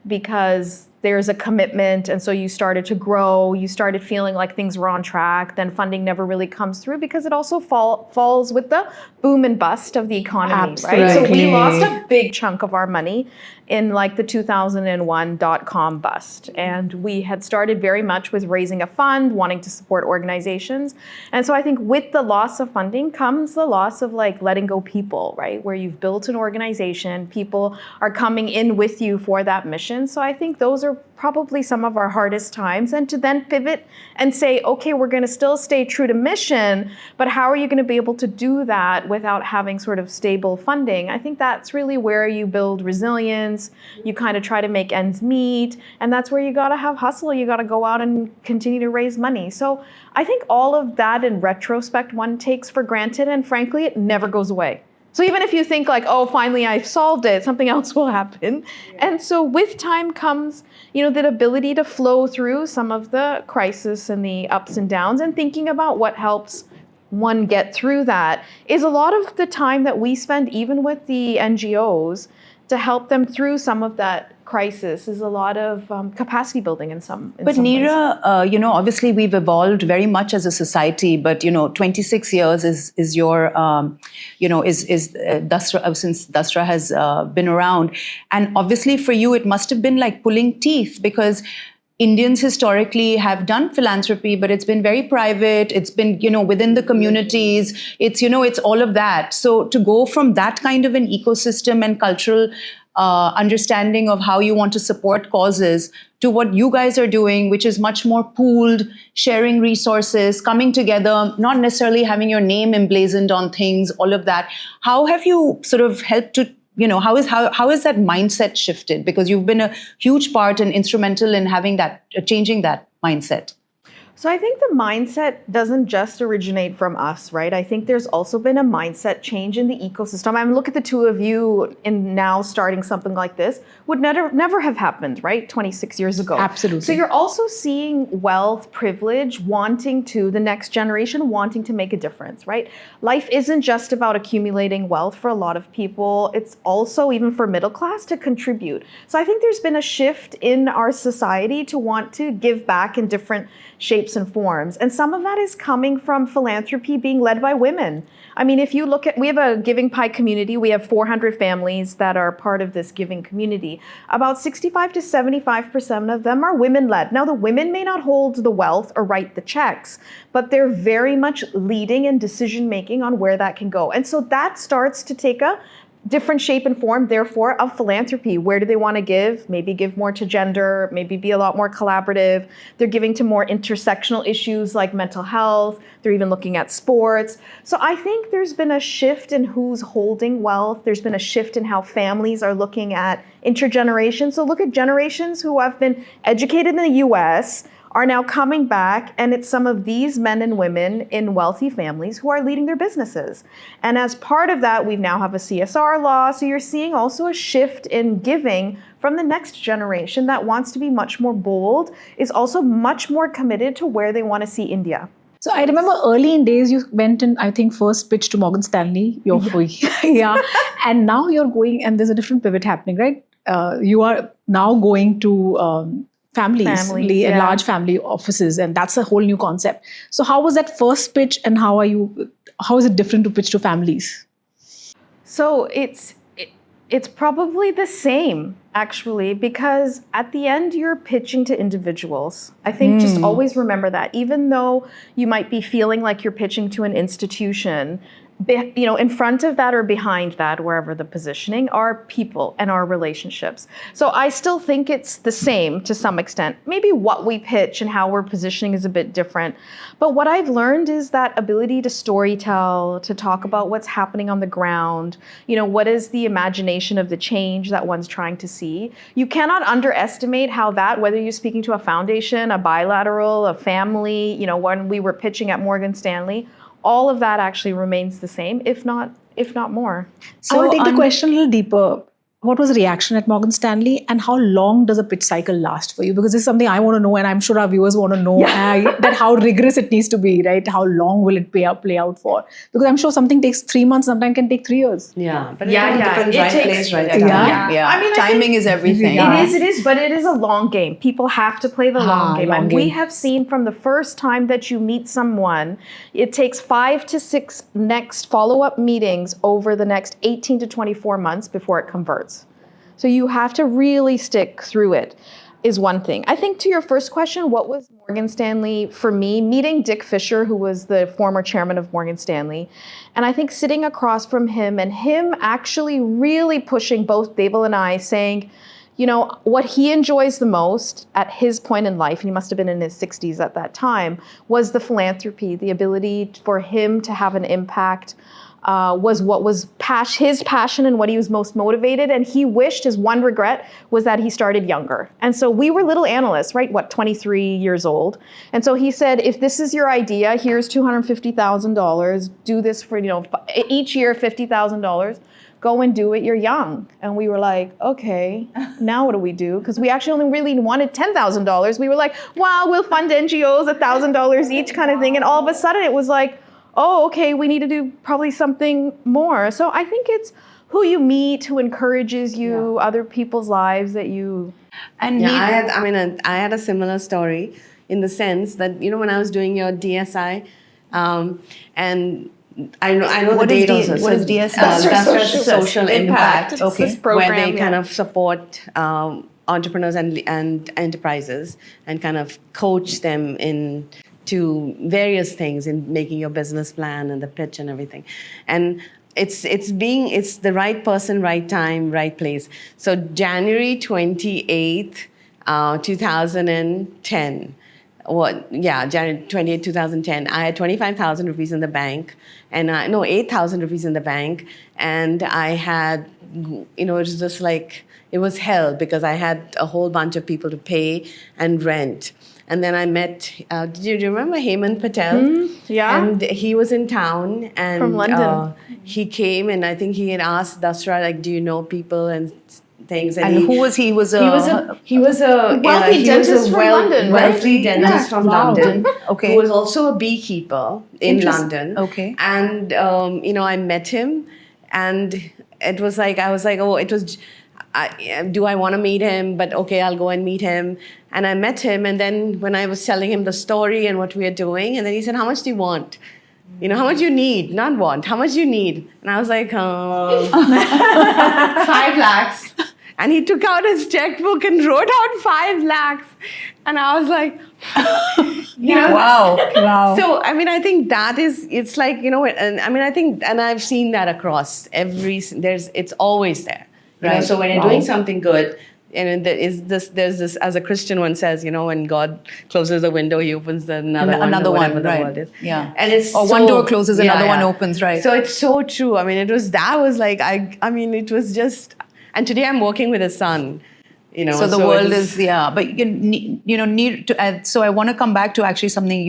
because there's a commitment, and so you started to grow, you started feeling like things were on track, then funding never really comes through, because it also falls with the boom and bust of the economy, Absolutely. right? So we lost a big chunk of our money in the 2001 .com bust. And we had started very much with raising a fund, wanting to support organizations. And so I think with the loss of funding comes the loss of letting go people, right? Where you've built an organization, people are coming in with you for that mission. So I think those are probably some of our hardest times. And to then pivot and say, okay, we're going to still stay true to mission, but how are you going to be able to do that without having sort of stable funding? I think that's really where you build resilience. You kind of try to make ends meet. And that's where you got to have hustle. You got to go out and continue to raise money. So I think all of that in retrospect, one takes for granted. And frankly, it never goes away. So even if you think oh, finally I've solved it, something else will happen. Yeah. And so with time comes, the ability to flow through some of the crisis and the ups and downs, and thinking about what helps one get through that is a lot of the time that we spend even with the NGOs to help them through some of that crisis is a lot of capacity building in some But Neera, obviously we've evolved very much as a society, but 26 years is your Dasra, since Dasra has been around, and obviously for you it must have been like pulling teeth, because Indians historically have done philanthropy, but it's been very private. It's been, within the communities. It's all of that. So to go from that kind of an ecosystem and cultural understanding of how you want to support causes to what you guys are doing, which is much more pooled, sharing resources, coming together, not necessarily having your name emblazoned on things, all of that. How have you sort of helped to how is that mindset shifted? Because you've been a huge part and instrumental in having that, changing that mindset. So I think the mindset doesn't just originate from us, right? I think there's also been a mindset change in the ecosystem. I mean, look at the two of you in now starting something like this would never have happened, right? 26 years ago. Absolutely. So you're also seeing wealth, privilege, the next generation wanting to make a difference, right? Life isn't just about accumulating wealth for a lot of people. It's also, even for middle class, to contribute. So I think there's been a shift in our society to want to give back in different shapes and forms. And some of that is coming from philanthropy being led by women. I mean, if you look at, we have a Giving Pie community. We have 400 families that are part of this giving community. About 65 to 75% of them are women-led. Now, the women may not hold the wealth or write the checks, but they're very much leading in decision-making on where that can go. And so that starts to take a different shape and form, therefore, of philanthropy. Where do they want to give? Maybe give more to gender, maybe be a lot more collaborative. They're giving to more intersectional issues like mental health. They're even looking at sports. So I think there's been a shift in who's holding wealth. There's been a shift in how families are looking at intergenerations. So look at generations who have been educated in the US, are now coming back, and it's some of these men and women in wealthy families who are leading their businesses. And as part of that, we now have a CSR law, so you're seeing also a shift in giving from the next generation that wants to be much more bold, is also much more committed to where they want to see India. So I remember early in days you went and I think first pitched to Morgan Stanley, you're free. Yeah. And now you're going, and there's a different pivot happening, right? You are now going to families, yeah. large family offices, and that's a whole new concept. So how was that first pitch, and how is it different to pitch to families? So it's probably the same, actually, because at the end you're pitching to individuals. I think just always remember that, even though you might be feeling like you're pitching to an institution, in front of that or behind that, wherever the positioning, are people and our relationships. So I still think it's the same to some extent. Maybe what we pitch and how we're positioning is a bit different. But what I've learned is that ability to storytell, to talk about what's happening on the ground, what is the imagination of the change that one's trying to see. You cannot underestimate how that, whether you're speaking to a foundation, a bilateral, a family, when we were pitching at Morgan Stanley, all of that actually remains the same, if not more. So I want to take the question a little deeper. What was the reaction at Morgan Stanley, and how long does a pitch cycle last for you? Because this is something I want to know, and I'm sure our viewers want to know that how rigorous it needs to be, right? How long will it play out for? Because I'm sure something takes 3 months, sometimes can take 3 years. Yeah, but it depends, right place, right time. Yeah. I mean, timing is everything. It is, but it is a long game. People have to play the long game. And we have seen from the first time that you meet someone, it takes 5 to 6 next follow-up meetings over the next 18 to 24 months before it converts. So you have to really stick through it, is one thing. I think to your first question, what was Morgan Stanley for me? Meeting Dick Fisher, who was the former chairman of Morgan Stanley, and I think sitting across from him and him actually really pushing both Deval and I, saying, what he enjoys the most at his point in life, and he must have been in his 60s at that time, was the philanthropy, the ability for him to have an impact, was what was his passion and what he was most motivated. And he wished, his one regret was that he started younger. And so we were little analysts, right? 23 years old. And so he said, if this is your idea, here's $250,000, do this for, each year, $50,000. Go and do it, you're young. And we were like, okay, now what do we do? Because we actually only really wanted $10,000. We were like, well, we'll fund NGOs $1,000 each kind of thing. And all of a sudden it was like, oh, okay, we need to do probably something more. So I think it's who you meet, who encourages you, other people's lives that you... And I had a similar story in the sense that, when I was doing your DSI, and I know the date also. What is DSI? That's social impact. Okay. Where they kind of support entrepreneurs and enterprises and kind of coach them in to various things in making your business plan and the pitch and everything. And it's the right person, right time, right place. So January 28th, 2010. January 28, 2010. I had 25,000 rupees in the bank, and 8,000 rupees in the bank, and I had, it was just like, it was hell because I had a whole bunch of people to pay and rent. And then I met, do you remember Hemant Patel? Yeah. And he was in town. And From London. He came, and I think he had asked Dasra, like, do you know people and things? And who was he? Was He was a wealthy dentist from London, right? wealthy dentist from Wow. London. Okay. Who was also a beekeeper in London. Okay. And I met him, and it was like do I want to meet him? But okay, I'll go and meet him. And I met him, and then when I was telling him the story and what we are doing, and then he said, "How much do you want? How much you need? Not want. How much you need?" And I was like, 5 lakhs. And he took out his checkbook and wrote out 5 lakhs. And I was like, Wow. Wow. So, I think that is, it's like, and and I've seen that across it's always there. Right. So when you're doing something good, and there's this, as a Christian one says, when God closes a window, he opens another one, whatever the right. word is. Yeah. And it's one door closes, another one opens, right. So it's so true. It was just, and today I'm working with a son. So the world is, but need to add. So I want to come back to actually something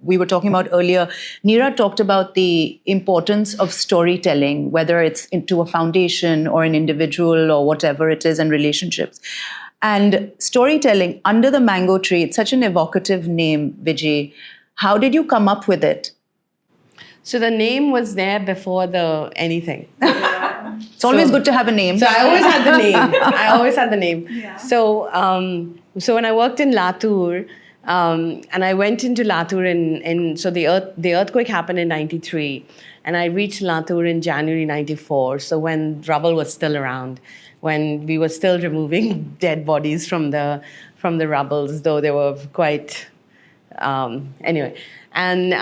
we were talking about earlier. Neera talked about the importance of storytelling, whether it's into a foundation or an individual or whatever it is, and relationships. And storytelling under the mango tree, it's such an evocative name, Vijay. How did you come up with it? So the name was there before the anything. It's always good to have a name. So I always had the name. Yeah. So when I worked in Latur, and I went into Latur so the earthquake happened in '93, and I reached Latur in January '94. So when rubble was still around, when we were still removing dead bodies from the rubbles, though they were quite anyway, and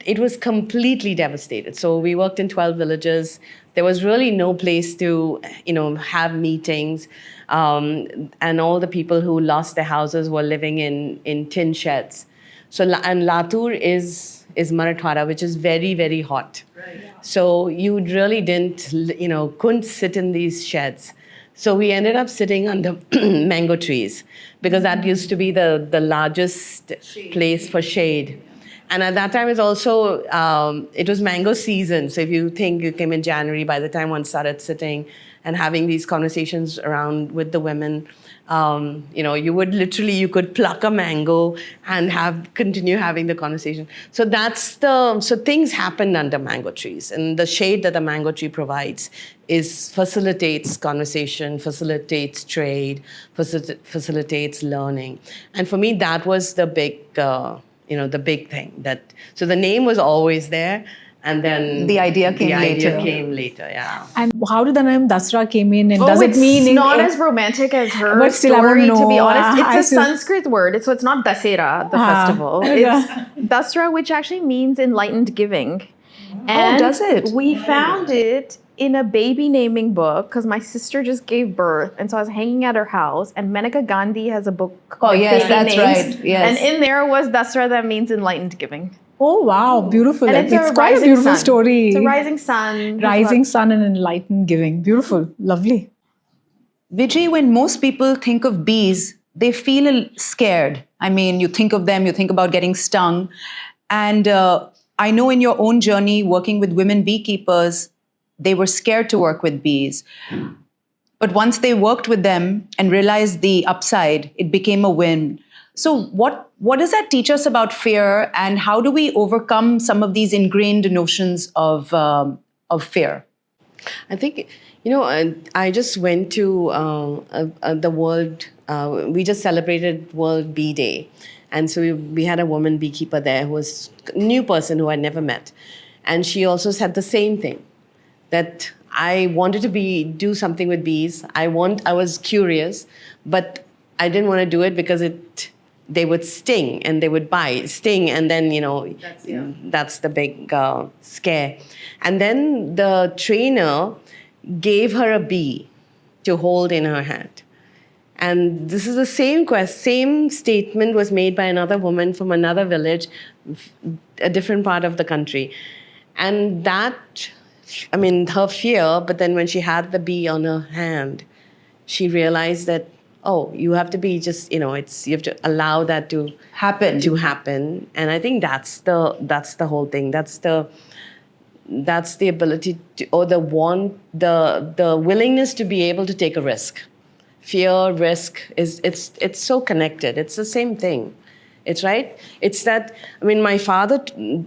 it was completely devastated. So we worked in 12 villages. There was really no place to, have meetings. And all the people who lost their houses were living in tin sheds. And Latur is Marathwada, which is very, very hot. Right. So you really couldn't sit in these sheds. So we ended up sitting under mango trees because that used to be the largest place for shade. And at that time, it was mango season. So if you think you came in January, by the time one started sitting and having these conversations around with the women, you could pluck a mango and continue having the conversation. So so things happen under mango trees. And the shade that the mango tree provides facilitates conversation, facilitates trade, facilitates learning. And for me, that was the big the big thing. So the name was always there, and then the idea came later. Yeah. And how did the name Dasra came in? And does it it's mean not as romantic as her but still, I story? don't know. To be honest, I it's a still- Sanskrit word. So it's not Dasera, the festival. It's Dasra, which actually means enlightened giving. And does it? We found it in a baby naming book because my sister just gave birth, and so I was hanging at her house, and Maneka Gandhi has a book called yes, Baby that's Names, right. Yes. and in there was Dasra, that means enlightened giving. Oh, wow. Beautiful. And It's quite a rising beautiful sun. story. It's a rising sun. Rising sun and enlightened giving. Beautiful. Lovely. Vijay, when most people think of bees, they feel scared. You think of them, you think about getting stung. And I know in your own journey working with women beekeepers, they were scared to work with bees. But once they worked with them and realized the upside, it became a win. So what does that teach us about fear, and how do we overcome some of these ingrained notions of fear? I think, I just went to the world, we just celebrated World Bee Day. And so we had a woman beekeeper there who was a new person who I'd never met. And she also said the same thing, that I wanted to do something with bees. I was curious, but I didn't want to do it because they would sting and they would sting, and then that's the big scare. And then the trainer gave her a bee to hold in her hand. And this is the same statement was made by another woman from another village, a different part of the country. And that, her fear, but then when she had the bee on her hand, she realized that, you have to be you have to allow that to happen. And I think that's the whole thing. That's the ability to, or the willingness to be able to take a risk. Fear, risk, it's so connected. It's the same thing. It's right. It's that, my father,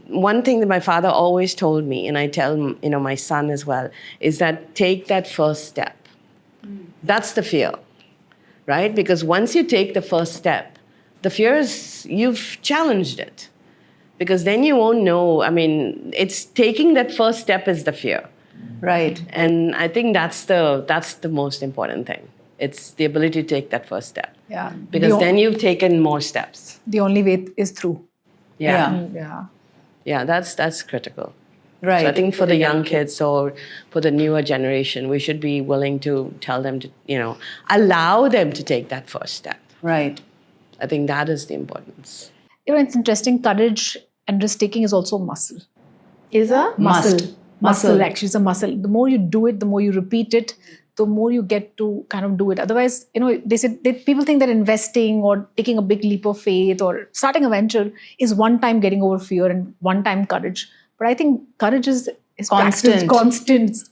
one thing that my father always told me, and I tell my son as well, is that take that first step. That's the fear, right? Because once you take the first step, the fear is, you've challenged it. Because then you won't know, it's taking that first step is the fear. Right. And I think that's the most important thing. It's the ability to take that first step. Yeah. Because then you've taken more steps. The only way is through. Yeah, that's critical. Right. So I think for the young kids or for the newer generation, we should be willing to tell them to, allow them to take that first step. Right. I think that is the importance. It's interesting. Courage and risk taking is also muscle. Is a Muscle actually is a muscle. The more you do it, the more you repeat it, the more you get to kind of do it. Otherwise, people think that investing or taking a big leap of faith or starting a venture is one time getting over fear and one time courage. But I think courage is constant.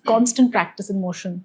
Constant practice in motion.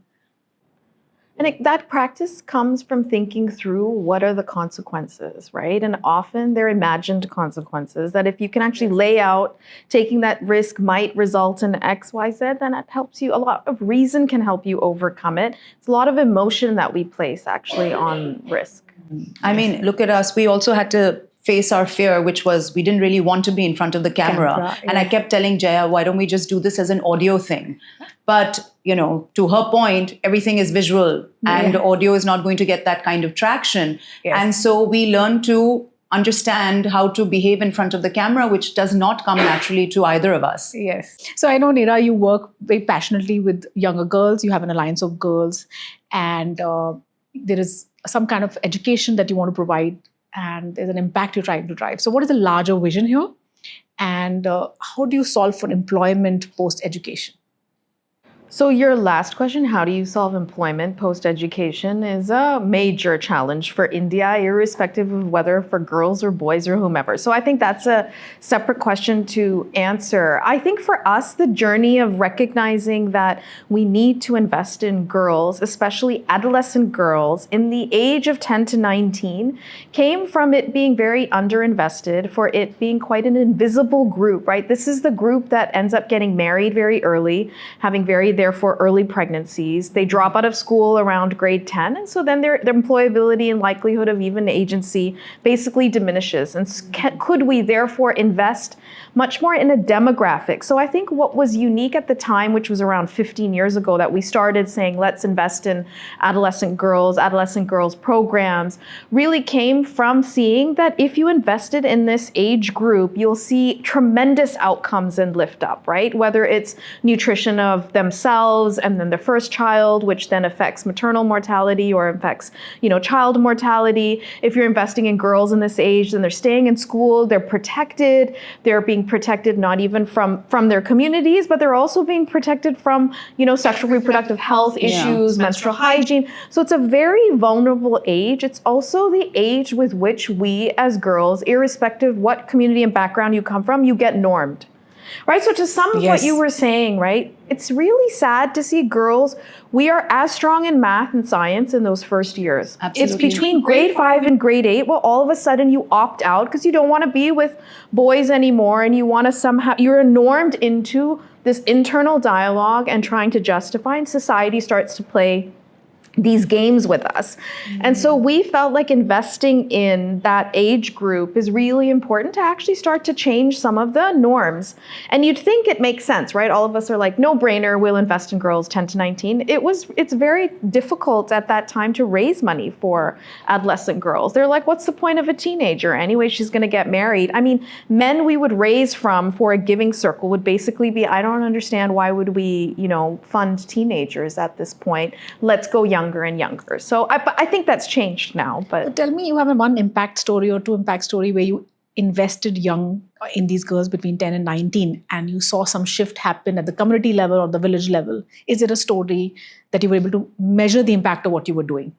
And that practice comes from thinking through what are the consequences, right? And often they're imagined consequences that if you can actually lay out taking that risk might result in X, Y, Z, then that helps you. A lot of reason can help you overcome it. It's a lot of emotion that we place actually on risk. Look at us. We also had to face our fear, which was we didn't really want to be in front of the camera. And I kept telling Jaya, why don't we just do this as an audio thing? But, to her point, everything is visual and audio is not going to get that kind of traction. Yes. And so we learned to understand how to behave in front of the camera, which does not come naturally to either of us. Yes. So I know, Neera, you work very passionately with younger girls. You have an alliance of girls and there is some kind of education that you want to provide and there's an impact you're trying to drive. So what is the larger vision here? And how do you solve for employment post-education? So your last question, how do you solve employment post-education, is a major challenge for India, irrespective of whether for girls or boys or whomever. So I think that's a separate question to answer. I think for us, the journey of recognizing that we need to invest in girls, especially adolescent girls, in the age of 10 to 19, came from it being very underinvested, for it being quite an invisible group, right? This is the group that ends up getting married very early, having therefore early pregnancies. They drop out of school around grade 10, and so then their employability and likelihood of even agency basically diminishes. And could we therefore invest much more in a demographic? So I think what was unique at the time, which was around 15 years ago, that we started saying, let's invest in adolescent girls programs, really came from seeing that if you invested in this age group, you'll see tremendous outcomes and lift up, right? Whether it's nutrition of themselves and then their first child, which then affects maternal mortality or affects, child mortality. If you're investing in girls in this age, then they're staying in school, they're protected, they're being protected not even from their communities, but they're also being protected from, sexual reproductive health issues, menstrual hygiene. So it's a very vulnerable age. It's also the age with which we as girls, irrespective what community and background you come from, you get normed. Right? So to sum what you were saying, right? It's really sad to see girls, we are as strong in math and science in those first years. Absolutely. It's between grade 5 and grade 8, well, all of a sudden you opt out because you don't want to be with boys anymore and you want to you're normed into this internal dialogue and trying to justify, and society starts to play these games with us. And so we felt like investing in that age group is really important to actually start to change some of the norms. And you'd think it makes sense, right? All of us are like, no brainer, we'll invest in girls 10 to 19. It's very difficult at that time to raise money for adolescent girls. They're like, what's the point of a teenager? Anyway, she's gonna get married. I mean, men we would raise from for a giving circle would basically be, I don't understand why would we, fund teenagers at this point? Let's go younger and younger. So I think that's changed now. But Tell me, you have a one impact story or two impact story where you invested young in these girls between 10 and 19 and you saw some shift happen at the community level or the village level. Is it a story that you were able to measure the impact of what you were doing?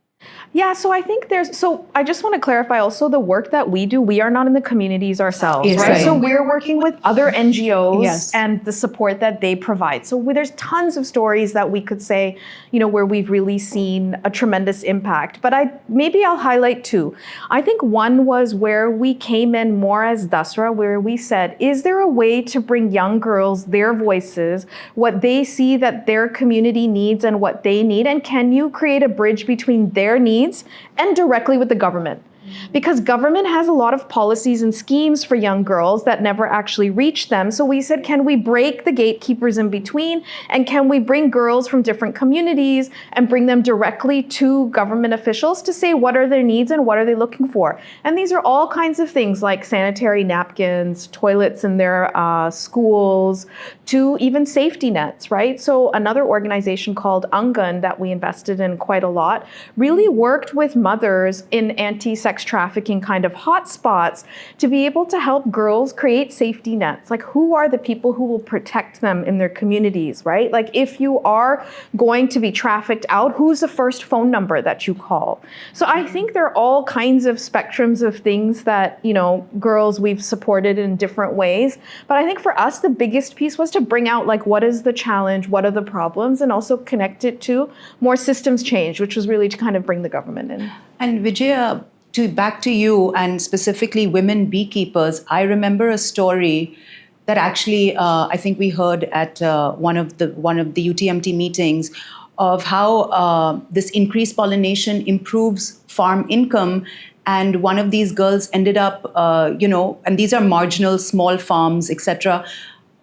yeah, so I think I just want to clarify also the work that we do, we are not in the communities ourselves, Yes, right? right. So we're working with other NGOs Yes. and the support that they provide. So there's tons of stories that we could say, where we've really seen a tremendous impact. But maybe I'll highlight two. I think one was where we came in more as Dasra, where we said, is there a way to bring young girls their voices, what they see that their community needs and what they need, and can you create a bridge between their needs and directly with the government? Because government has a lot of policies and schemes for young girls that never actually reach them. So we said, can we break the gatekeepers in between? And can we bring girls from different communities and bring them directly to government officials to say what are their needs and what are they looking for? And these are all kinds of things like sanitary napkins, toilets in their schools, to even safety nets, right? So another organization called Angan that we invested in quite a lot really worked with mothers in anti-sex trafficking kind of hotspots to be able to help girls create safety nets. Like, who are the people who will protect them in their communities, right? Like, if you are going to be trafficked out, who's the first phone number that you call? So I think there are all kinds of spectrums of things that, girls we've supported in different ways. But I think for us, the biggest piece was to bring out, like, what is the challenge, what are the problems, and also connect it to more systems change, which was really to kind of bring the government in. And Vijaya, back to you and specifically women beekeepers, I remember a story that actually I think we heard at one of the UTMT meetings of how this increased pollination improves farm income. And one of these girls ended up, and these are marginal, small farms, etc.,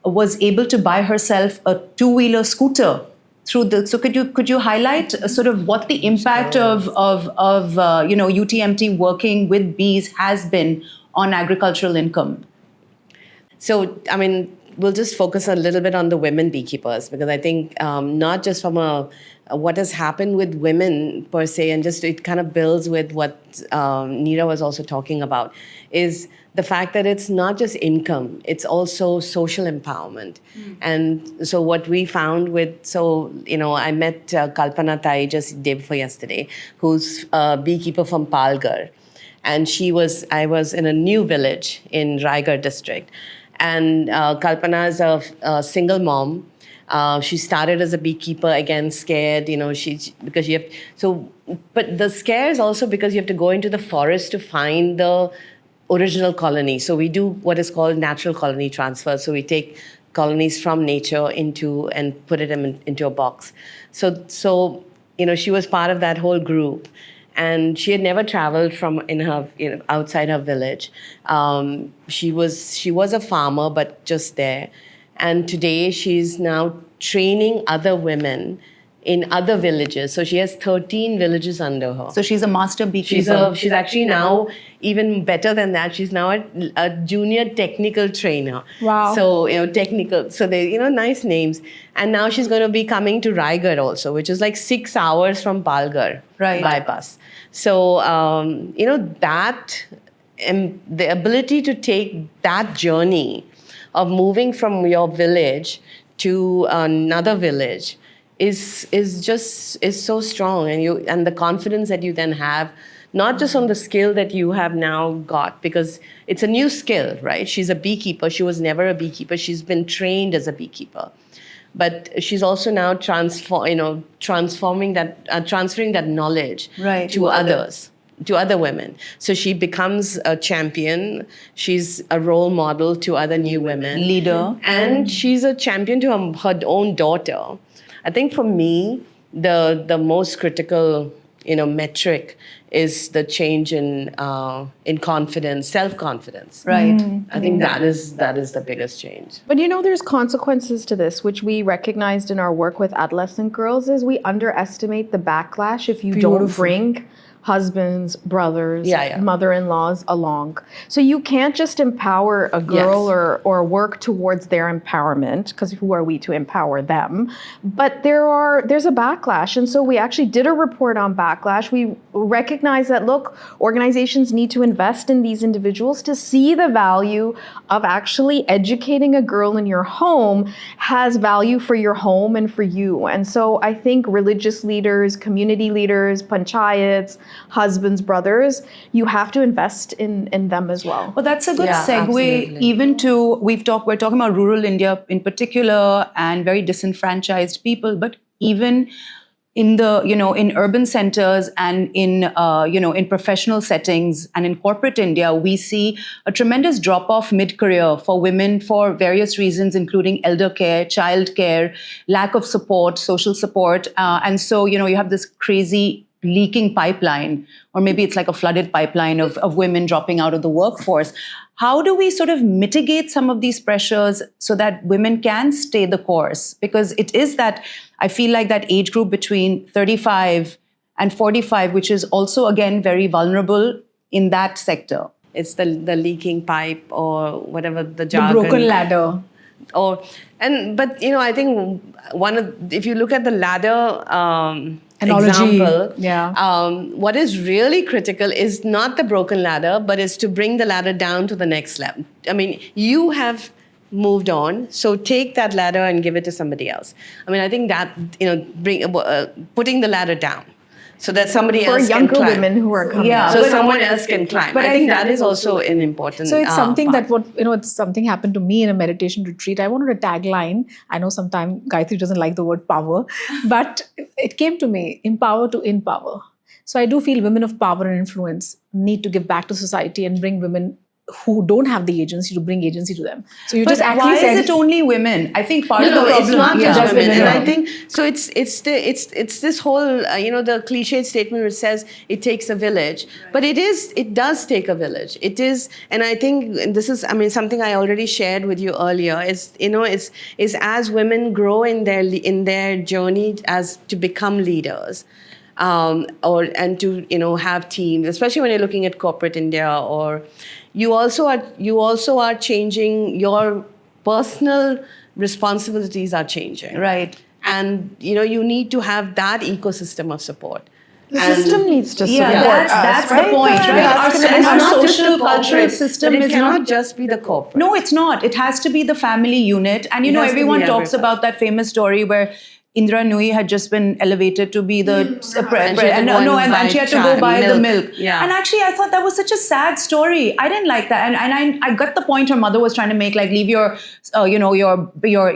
was able to buy herself a two-wheeler scooter through the. So could you highlight sort of what the impact of UTMT working with bees has been on agricultural income? So, I mean, we'll just focus a little bit on the women beekeepers, because I think not just from what has happened with women per se, and just it kind of builds with what Neera was also talking about, is the fact that it's not just income, it's also social empowerment. And so what we found I met Kalpana Tai just day before yesterday, who's a beekeeper from Palghar. And I was in a new village in Raigad district. And Kalpana is a single mom. She started as a beekeeper, again, scared, but the scare is also because you have to go into the forest to find the original colony. So we do what is called natural colony transfer. So we take colonies from nature and put it into a box. So she was part of that whole group. And she had never traveled from outside her village. She was a farmer, but just there. And today she's now training other women in other villages. So she has 13 villages under her. So she's a master beekeeper. She's actually now even better than that. She's now a junior technical trainer. Wow. So, technical. So they, nice names. And now she's going to be coming to Raigad also, which is like 6 hours from Palghar by bus. So, that, and the ability to take that journey of moving from your village to another village is so strong, and the confidence that you then have, not just on the skill that you have now got, because it's a new skill, right? She's a beekeeper. She was never a beekeeper. She's been trained as a beekeeper, but she's also now transferring that knowledge to others. To other women. So she becomes a champion. She's a role model to other new women. Leader. And she's a champion to her own daughter. I think for me, the most critical, metric is the change in confidence, self-confidence. Right. I think that is the biggest change. But there's consequences to this, which we recognized in our work with adolescent girls, is we underestimate the backlash if you don't bring husbands, brothers, mother-in-laws along. So you can't just empower a girl or work towards their empowerment, because who are we to empower them? But there's a backlash. And so we actually did a report on backlash. We recognize that, look, organizations need to invest in these individuals to see the value of actually educating a girl in your home has value for your home and for you. And so I think religious leaders, community leaders, panchayats, husbands, brothers, you have to invest in them as well. Well, that's a good segue absolutely. even to, we're talking about rural India in particular and very disenfranchised people, but even in the, in urban centers and in, in professional settings and in corporate India, we see a tremendous drop-off mid-career for women for various reasons, including elder care, child care, lack of support, social support. And so, you have this crazy leaking pipeline, or maybe it's like a flooded pipeline of women dropping out of the workforce. How do we sort of mitigate some of these pressures so that women can stay the course? Because it is that, I feel like that age group between 35 and 45, which is also, again, very vulnerable in that sector. It's the leaking pipe, or whatever the jargon. The broken ladder. But I think if you look at the ladder Analogy, example, what is really critical is not the broken ladder, but is to bring the ladder down to the next level. I mean, you have moved on, so take that ladder and give it to somebody else. I mean, I think that putting the ladder down, so that somebody else can climb. For younger women who are coming. So someone else can climb. But I think that is also an important. So it's something part. that it's something happened to me in a meditation retreat. I wanted a tagline. I know sometimes Gayatri doesn't like the word power, but it came to me: empower to empower. So I do feel women of power and influence need to give back to society and bring women who don't have the agency to bring agency to them. So you But just actually why said, is it only women? I think part of the No, problem it's not just women, and women. I think so. It's this whole the cliched statement which says it takes a village, but it does take a village. It is, and I think this is something I already shared with you earlier. Is as women grow in their journey as to become leaders. And to have teams, especially when you're looking at corporate India, or you also are changing, your personal responsibilities are changing, Right. and you need to have that ecosystem of support. The system needs to support that's us, the point, right? Our social cultural system but it is cannot not. just be the corporate. No, it's not. It has to be the family unit. And, It has to be everyone talks everybody. about that famous story where Indra Nui had just been elevated to be the And she had to go and she had to go and buy buy the milk. milk. Yeah. And actually, I thought that was such a sad story. I didn't like that, and I got the point her mother was trying to make, like, leave your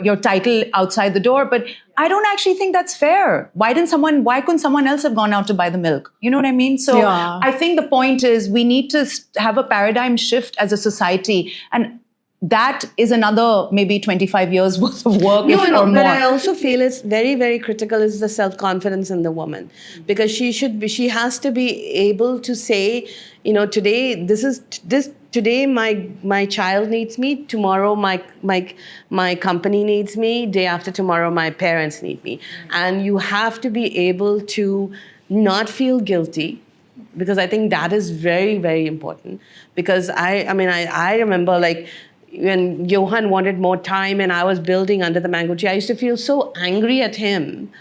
your title outside the door. But I don't actually think that's fair. Why couldn't someone else have gone out to buy the milk? You know what I mean? So I think the point is we need to have a paradigm shift as a society, and that is another maybe 25 years worth of work or more. But I also feel it's very, very critical is the self-confidence in the woman, because she has to be able to say, today my child needs me, tomorrow my company needs me, day after tomorrow my parents need me. And you have to be able to not feel guilty, because I think that is very, very important. Because I remember, like, when Johan wanted more time and I was building under the mango tree, I used to feel so angry at him,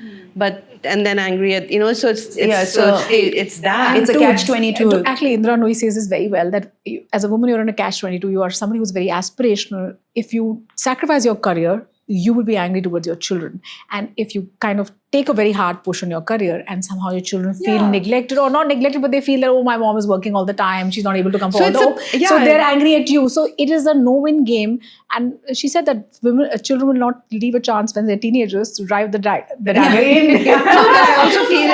and then angry at, so it's that. It's a catch-22. Actually, Indra Nooyi says this very well, that as a woman, you're in a catch-22. You are somebody who's very aspirational. If you sacrifice your career, you will be angry towards your children. And if you kind of take a very hard push on your career and somehow your children feel neglected, or not neglected, but they feel that, oh, my mom is working all the time, she's not able to come for so they're angry at you. So it is a no-win game. And she said that children will not leave a chance when they're teenagers to drive the dagger in. No, but I also feel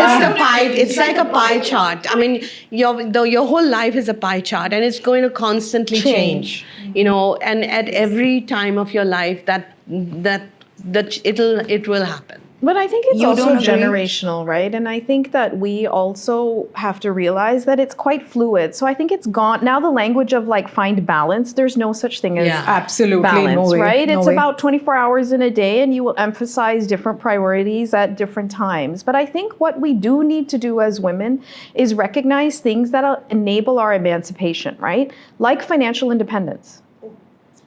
it's like a pie chart. I mean, your whole life is a pie chart, and it's going to constantly change. And at every time of your life that it will happen. But I think it's You also don't agree? generational, right? And I think that we also have to realize that it's quite fluid. So I think it's gone now. The language of like find balance. There's no such thing as Yeah. Absolutely, balance, no way, right? no It's way. about 24 hours in a day, and you will emphasize different priorities at different times. But I think what we do need to do as women is recognize things that enable our emancipation, right? Like financial independence.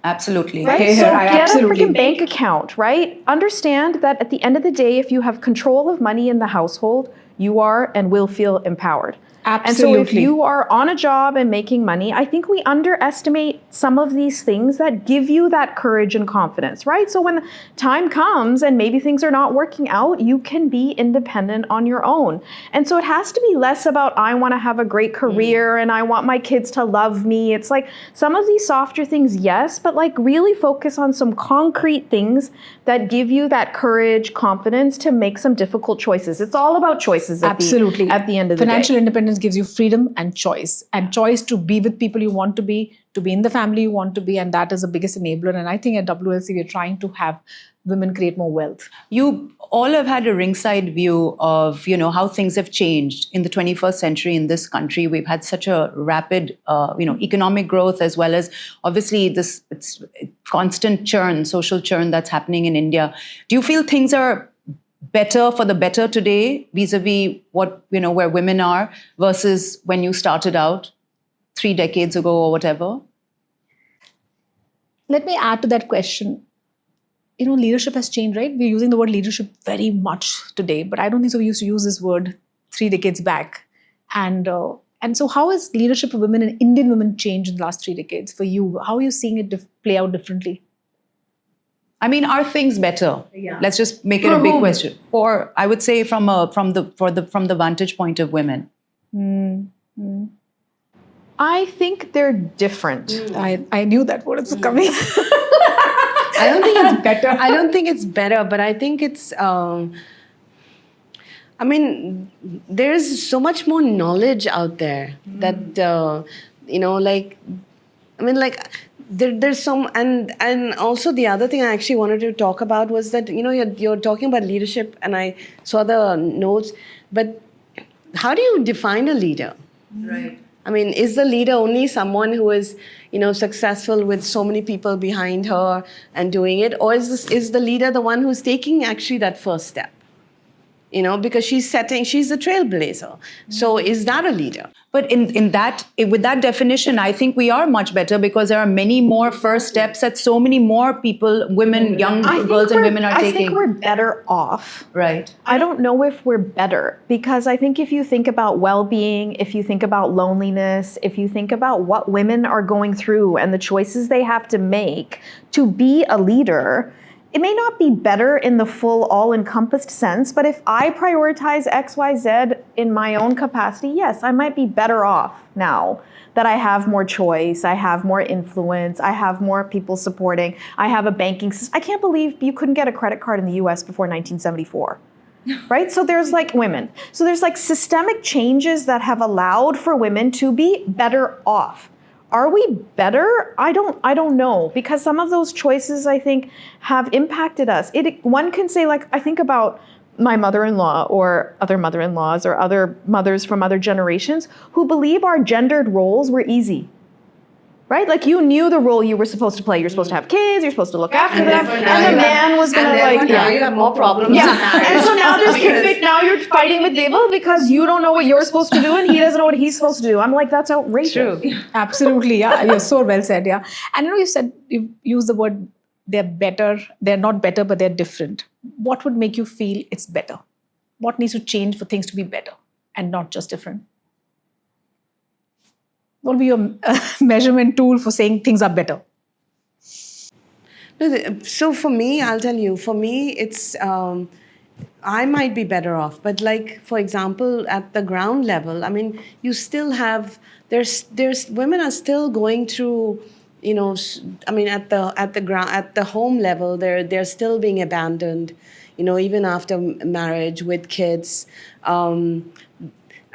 Absolutely. Right? Hey, So I get a absolutely- freaking bank account, right? Understand that at the end of the day, if you have control of money in the household, you are and will feel empowered. And so if Absolutely. you are on a job and making money, I think we underestimate some of these things that give you that courage and confidence, right? So when the time comes and maybe things are not working out, you can be independent on your own. And so it has to be less about, I want to have a great career and I want my kids to love me. It's like some of these softer things, yes, but like really focus on some concrete things that give you that courage, confidence to make some difficult choices. It's all about choices Absolutely. at the end of the day. Financial independence gives you freedom and choice to be with people you want to be in the family you want to be, and that is the biggest enabler. And I think at WLC we're trying to have women create more wealth. You all have had a ringside view of, how things have changed in the 21st century in this country. We've had such a rapid, economic growth, as well as obviously it's constant churn, social churn that's happening in India. Do you feel things are better for the better today vis-a-vis what, where women are versus when you started out 3 decades ago or whatever? Let me add to that question. Leadership has changed, right? We're using the word leadership very much today, but I don't think so. We used to use this word 3 decades back. And so how has leadership of women and Indian women changed in the last 3 decades for you? How are you seeing it play out differently? I mean, are things better? Yeah. Let's just make it a big question. I would say from the vantage point of women. I think they're different. I knew that word was coming. I don't think it's better. I don't think it's better, but I think it's. There's so much more knowledge out there that there's some, and also the other thing I actually wanted to talk about was that you're talking about leadership, and I saw the notes, but how do you define a leader? Right. I mean, is the leader only someone who is, successful with so many people behind her and doing it? Or is the leader the one who's taking actually that first step? Because she's the trailblazer. So is that a leader? But with that definition, I think we are much better because there are many more first steps that so many more people, women, young girls and women are taking. I think we're better off. Right. I don't know if we're better, because I think if you think about well-being, if you think about loneliness, if you think about what women are going through and the choices they have to make to be a leader, it may not be better in the full all-encompassed sense, but if I prioritize X, Y, Z in my own capacity, yes, I might be better off now that I have more choice, I have more influence, I have more people supporting, I have a banking system. I can't believe you couldn't get a credit card in the US before 1974. Right? So there's like women. So there's like systemic changes that have allowed for women to be better off. Are we better? I don't know, because some of those choices, I think, have impacted us. One can say, like, I think about my mother-in-law or other mother-in-laws or other mothers from other generations who believe our gendered roles were easy. Right? Like, you knew the role you were supposed to play. You're supposed to have kids, you're supposed to look after them, and the man was going to, like, now you have more problems. yeah. And so now now you're fighting with people because you don't know what you're supposed to do and he doesn't know what he's supposed to do. I'm like, that's outrageous. True. Absolutely, yeah. You're so well said, yeah. And you used the word they're better. They're not better, but they're different. What would make you feel it's better? What needs to change for things to be better and not just different? What will be your measurement tool for saying things are better? So for me, I'll tell you, for me, it's, I might be better off. But like, for example, at the ground level, I mean, you still have, there's women are still going through, I mean, at the home level, they're still being abandoned, even after marriage with kids.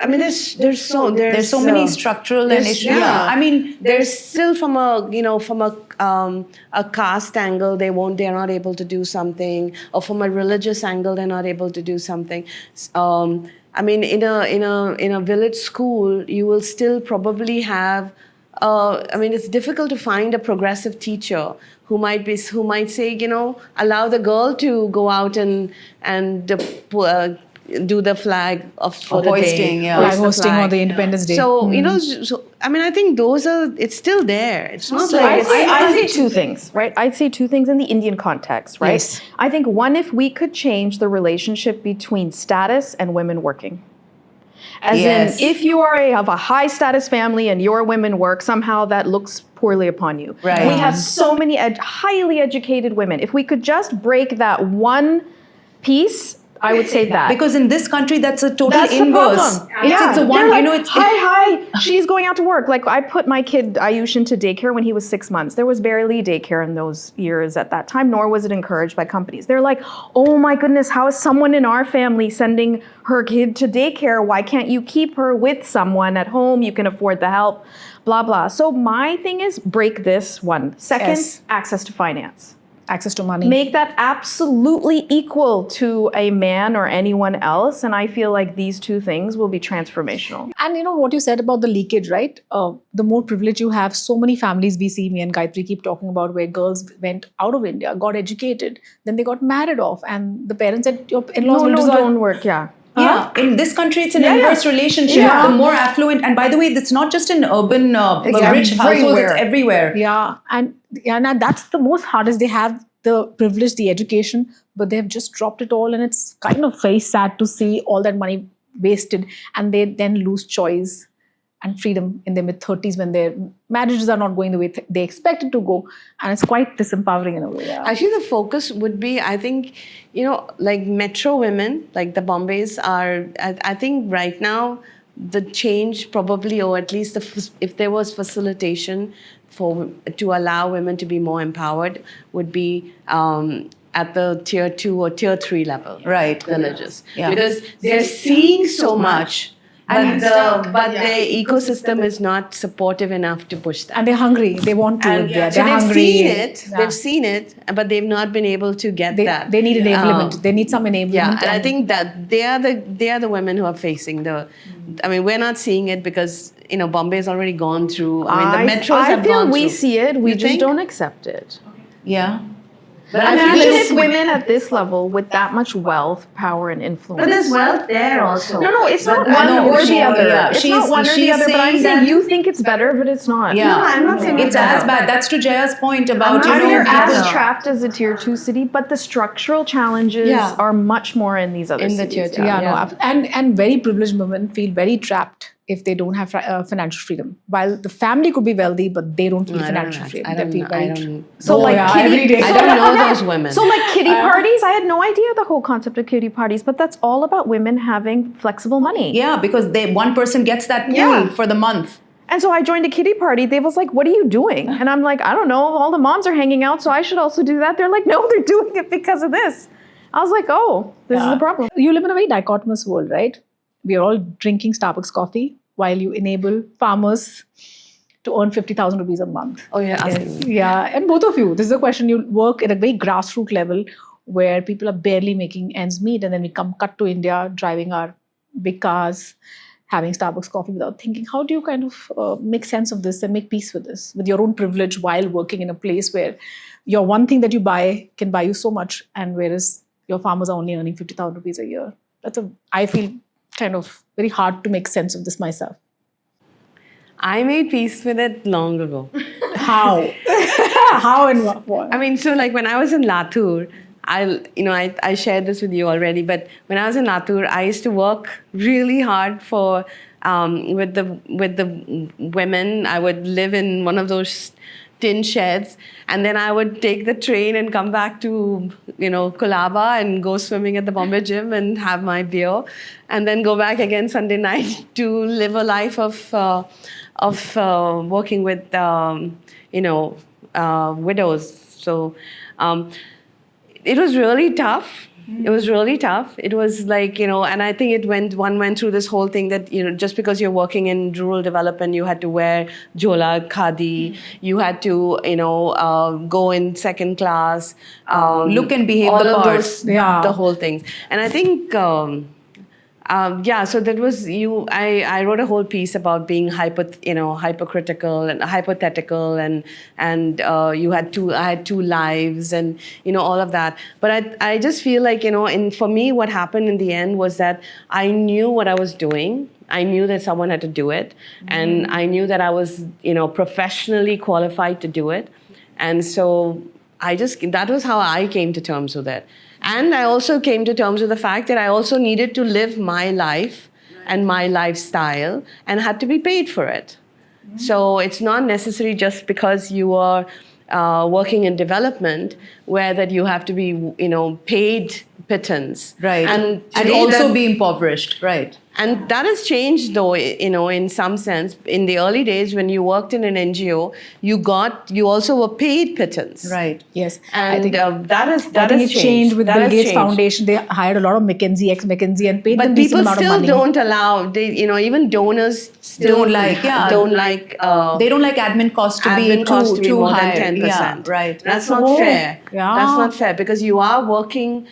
I mean, there's so many structural and issues. Yeah. I mean, there's still from a caste angle they're not able to do something, or from a religious angle they're not able to do something. I mean, in a village school, you will still probably have. I mean, it's difficult to find a progressive teacher who might say, allow the girl to go out and do the flag for the hoisting, day, yeah. Flag hoist the hosting flag. on the Independence Day. So I mean, I think it's still there. It's not like I'd say two things, right? I'd say two things in the Indian context, right? Yes. I think one, if we could change the relationship between status and women working. As Yes. in, if you are of a high status family and your women work, somehow that looks poorly upon you. Right. We have so many highly educated women. If we could just break that one piece, I would say that. because in this country, that's a total That's the inverse. problem. It's a one, They're like, it's hi, she's going out to work. Like, I put my kid Ayush into daycare when he was 6 months. There was barely daycare in those years at that time, nor was it encouraged by companies. They're like, oh my goodness, how is someone in our family sending her kid to daycare? Why can't you keep her with someone at home? You can afford the help, blah, blah. So my thing is break this one. Second, Yes. access to finance. Access to money. Make that absolutely equal to a man or anyone else. And I feel like these two things will be transformational. And you know what you said about the leakage, right? The more privilege you have, so many families we see, me and Gayatri keep talking about, where girls went out of India, got educated, then they got married off, and the parents said, your in-laws will don't work, yeah. Yeah, in this country, it's an inverse relationship. Yeah. The more affluent, and by the way, it's not just in urban, Exactly. rich households, it's everywhere. Yeah, and that's the most hardest. They have the privilege, the education, but they have just dropped it all, and it's kind of very sad to see all that money wasted, and they then lose choice and freedom in their mid-30s when their marriages are not going the way they expect it to go, and it's quite disempowering in a way. Yeah. Actually, the focus would be, I think, like metro women, like the Bombays are, I think right now, the change probably, or at least if there was facilitation to allow women to be more empowered, would be at the tier 2 or tier 3 level Right. villages. Yeah. Because they're seeing so much, but their ecosystem is not supportive enough to push that. And they're hungry. They want to. And They're so they've hungry. seen it. Yeah. They've seen it, but they've not been able to get that. They need enablement. They need some enablement. Yeah, and I think that they are the women who are facing the. I mean, we're not seeing it because Bombay's already gone through. I mean, the metros have I feel gone we through. see it, we You just think? don't accept it. Yeah. But I Imagine feel if women at this level with that much wealth, power, and influence. But there's wealth there also. No, it's not I one know, or the she- other. yeah, It's she's- not one or the she's other, but I'm saying saying that- you think it's better, but it's not. Yeah. No, I'm not saying it's as bad. That's to Jaya's point about, I mean, you're people- as trapped as a tier 2 city, but the structural challenges Yeah. are much more in these other In the cities. tier two. Yeah, Yeah. no, and very privileged women feel very trapped if they don't have financial freedom. While the family could be wealthy, but they don't feel financial freedom. They feel very So Oh, like yeah, kitty, every day. I don't know those women. So like kitty parties, I had no idea the whole concept of kitty parties, but that's all about women having flexible money. Yeah, because one person gets that pool Yeah. for the month. And so I joined a kitty party. They was like, what are you doing? And I'm like, I don't know. All the moms are hanging out, so I should also do that. They're like, no, they're doing it because of this. I was like, oh, this is the problem. You live in a very dichotomous world, right? We are all drinking Starbucks coffee while you enable farmers to earn 50,000 rupees a month. Oh, yeah, asking me. Yeah, and both of you, this is a question. You work at a very grassroots level where people are barely making ends meet, and then we cut to India, driving our big cars, having Starbucks coffee without thinking. How do you kind of make sense of this and make peace with this, with your own privilege, while working in a place where your one thing that you buy can buy you so much, and whereas your farmers are only earning 50,000 rupees a year? I feel kind of very hard to make sense of this myself. I made peace with it long ago. How? How and what? I mean, so like when I was in Latur, I shared this with you already, but when I was in Latur, I used to work really hard for with the women. I would live in one of those tin sheds, and then I would take the train and come back to Colaba and go swimming at the Bombay gym and have my beer, and then go back again Sunday night to live a life of working with widows. So it was really tough, It was really tough. It was like, and I think one went through this whole thing that, just because you're working in rural development, you had to wear jhola, khadi, you had to, go in second class. Look and behave all the of part. those, Yeah. the whole things. And I think, so that was you. I wrote a whole piece about being hypercritical and hypothetical, and I had two lives, and all of that. But I just feel like for me, what happened in the end was that I knew what I was doing. I knew that someone had to do it, and I knew that I was professionally qualified to do it, and so that was how I came to terms with it. And I also came to terms with the fact that I also needed to live my life and my lifestyle and had to be paid for it. So it's not necessary just because you are working in development where that you have to be, paid pittance. Right. And also be impoverished. Right. And that has changed, though, in some sense. In the early days, when you worked in an NGO, you also were paid pittance. Right. Yes. And I think that has it changed with That Bill has Gates changed. Foundation. They hired a lot of McKinsey, ex-McKinsey, and paid them But decent people amount of still money. don't allow. They, even donors still Don't like, yeah. don't like. They don't like admin costs to be too more high. than 10%. Yeah, right. That's not fair. Yeah. That's not fair because you're working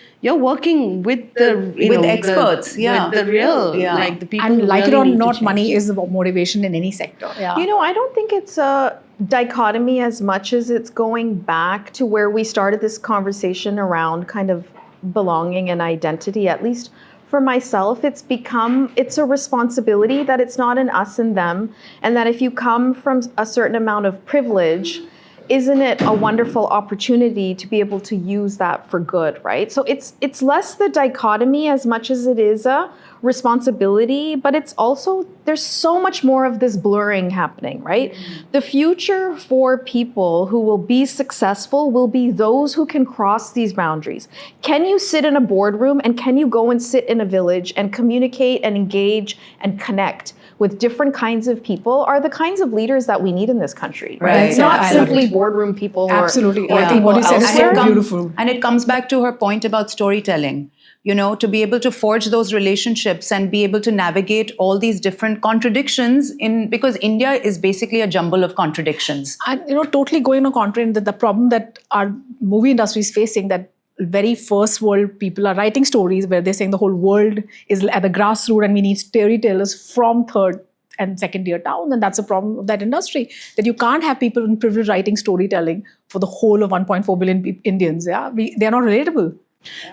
with the With experts, with the real, Yeah. like the people. And who like it really or need to not, change. money is the motivation in any sector. Yeah. I don't think it's a dichotomy as much as it's going back to where we started this conversation around kind of belonging and identity. At least for myself, it's a responsibility that it's not an us and them, and that if you come from a certain amount of privilege, isn't it a wonderful opportunity to be able to use that for good, right? So it's less the dichotomy as much as it is a responsibility, but it's also, there's so much more of this blurring happening, right? The future for people who will be successful will be those who can cross these boundaries. Can you sit in a boardroom and can you go and sit in a village and communicate and engage and connect with different kinds of people are the kinds of leaders that we need in this country. Right. It's not I love simply it. boardroom people. Absolutely. Or I think what you said is elsewhere. so beautiful. And it comes back to her point about storytelling. To be able to forge those relationships and be able to navigate all these different contradictions because India is basically a jumble of contradictions. And totally going on contrary that the problem that our movie industry is facing, that very first world people are writing stories where they're saying the whole world is at the grassroots and we need storytellers from third and second tier town, and that's a problem of that industry, that you can't have people in privilege writing storytelling for the whole of 1.4 billion Indians. Yeah, they're not relatable.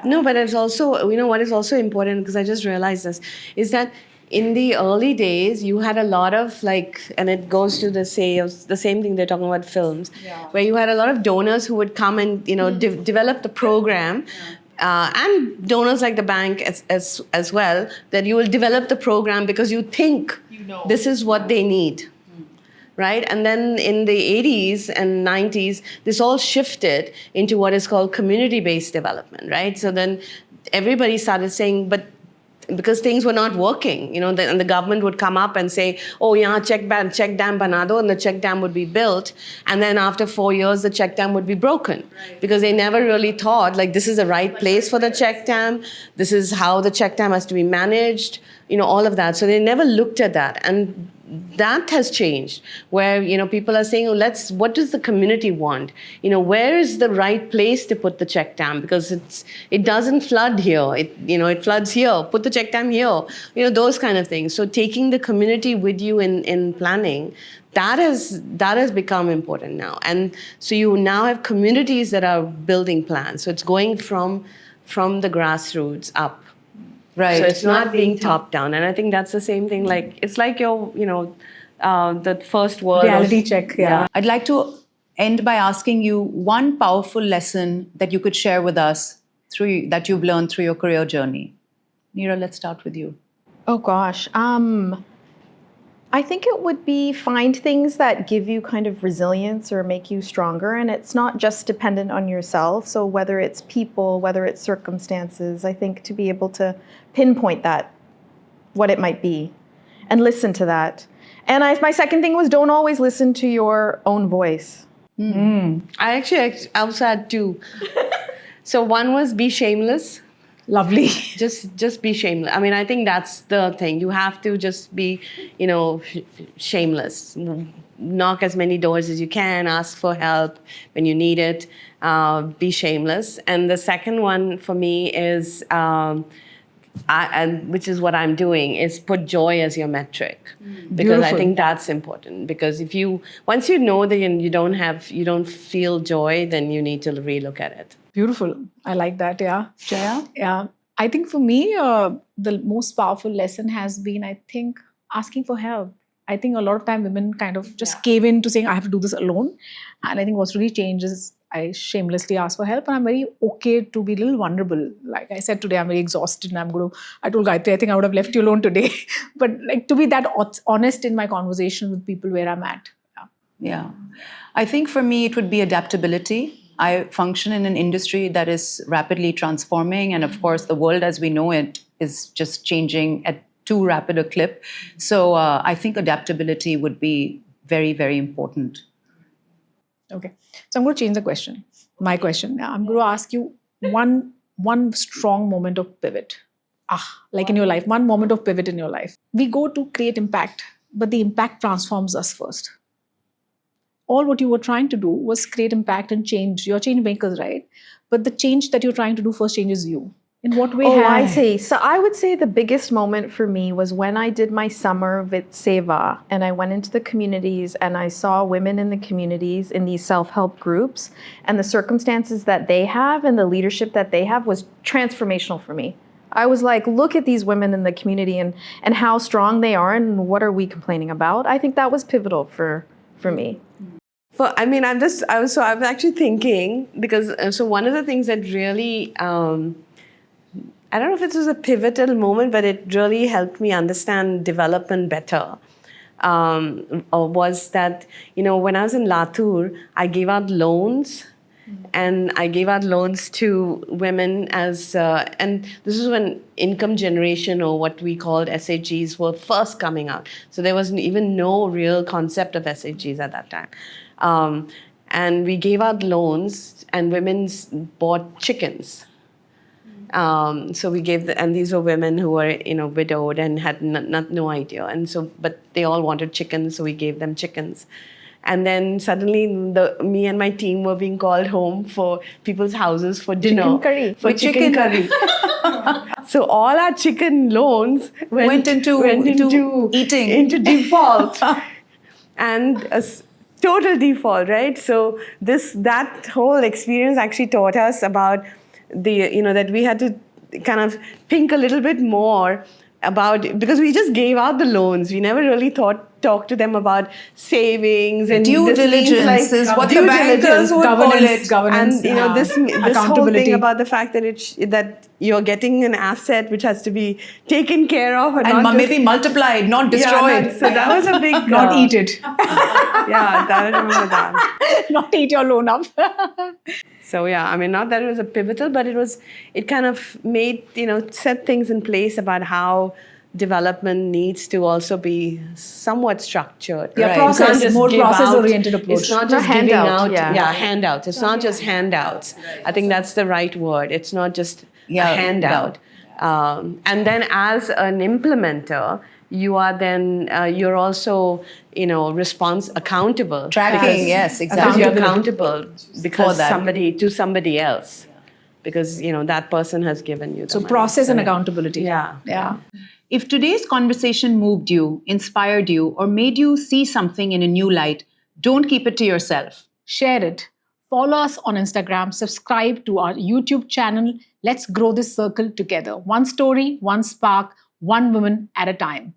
No, but it's also, what is also important, because I just realized this, is that in the early days, you had a lot of and it goes to the same thing they're talking about films, where you had a lot of donors who would come and, develop the program, and donors like the bank as well, that you will develop the program because you think this is what they need. Right? And then in the 80s and 90s, this all shifted into what is called community-based development, right? So then everybody started saying, but because things were not working, and the government would come up and say, oh, yeah, check dam bana do, and the check dam would be built. And then after 4 years, the check dam would be broken, because they never really thought, this is the right place for the check dam. This is how the check dam has to be managed, all of that. So they never looked at that. And that has changed, where people are saying, what does the community want? Where is the right place to put the check dam? Because it doesn't flood here. It floods here. Put the check dam here. Those kind of things. So taking the community with you in planning, that has become important now. And so you now have communities that are building plans. So it's going from the grassroots up. Right. So it's not being top down. And I think that's the same thing. It's like your, the first word. Reality check, yeah. I'd like to end by asking you one powerful lesson that you could share with us that you've learned through your career journey. Neera, let's start with you. Oh gosh. I think it would be find things that give you kind of resilience or make you stronger. And it's not just dependent on yourself. So whether it's people, whether it's circumstances, I think to be able to pinpoint that, what it might be, and listen to that. And my second thing was don't always listen to your own voice. I also had two. So one was be shameless. Lovely. Just be shameless. I mean, I think that's the thing. You have to just be, shameless. Knock as many doors as you can. Ask for help when you need it. Be shameless. And the second one for me is, and which is what I'm doing, is put joy as your metric, because I Beautiful. think that's important. Because once you know that you don't feel joy, then you need to relook at it. Beautiful. I like that. Yeah. Jaya? Yeah. I think for me, the most powerful lesson has been, I think, asking for help. I think a lot of time women kind of just cave into saying, I have to do this alone. And I think what's really changed is I shamelessly ask for help, and I'm very okay to be a little vulnerable. Like I said today, I'm very exhausted and I told Gayatri, I think I would have left you alone today. But like to be that honest in my conversation with people where I'm at. Yeah. I think for me, it would be adaptability. I function in an industry that is rapidly transforming. And of course, the world as we know it is just changing at too rapid a clip. So I think adaptability would be very, very important. Okay. So I'm going to change the question. My question. Now, I'm going to ask you one strong moment of pivot. Like in your life, one moment of pivot in your life. We go to create impact, but the impact transforms us first. All what you were trying to do was create impact and change. You're change makers, right? But the change that you're trying to do first changes you. In what way? I see. So I would say the biggest moment for me was when I did my summer with Seva, and I went into the communities and I saw women in the communities in these self-help groups, and the circumstances that they have and the leadership that they have was transformational for me. I was like, look at these women in the community and how strong they are, and what are we complaining about? I think that was pivotal for me. I was actually thinking, because so one of the things that really, I don't know if it was a pivotal moment, but it really helped me understand development better, was that, when I was in Latur, I gave out loans. And I gave out loans to women and this is when income generation, or what we called SHGs, were first coming out. So there was even no real concept of SHGs at that time. And we gave out loans, and women bought chickens. So we gave and these were women who were, widowed and had no idea. And so, but they all wanted chickens, so we gave them chickens. And then suddenly, me and my team were being called home for people's houses for dinner. Chicken curry. For chicken curry. So all our chicken loans went into eating. Into default. And a total default, right? So that whole experience actually taught us about that we had to kind of think a little bit more about, because we just gave out the loans. We never really talked to them about savings and due diligence is what the bankers would call it. Governance, and this whole thing about the fact that you're getting an asset which has to be taken care of and not maybe multiplied, not destroyed. So that was a big not eat it. Yeah, I remember that. Not eat your loan up. So yeah, I mean, not that it was a pivotal, but it kind of made, set things in place about how development needs to also be somewhat structured. Yeah, right? process, more process-oriented approach. It's not just handout, giving out, yeah. handouts. It's not just handouts. I think that's the right word. It's not just a handout. And then as an implementer, you are then, you're also, accountable. Tracking, yes, exactly. You're accountable because somebody else. Because, that person has given you the So money. process and accountability. Yeah. If today's conversation moved you, inspired you, or made you see something in a new light, don't keep it to yourself. Share it. Follow us on Instagram. Subscribe to our YouTube channel. Let's grow this circle together. One story, one spark, one woman at a time.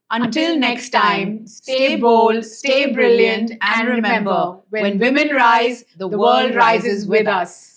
Until next time, stay bold, stay brilliant, and remember, when women rise, the world rises with us.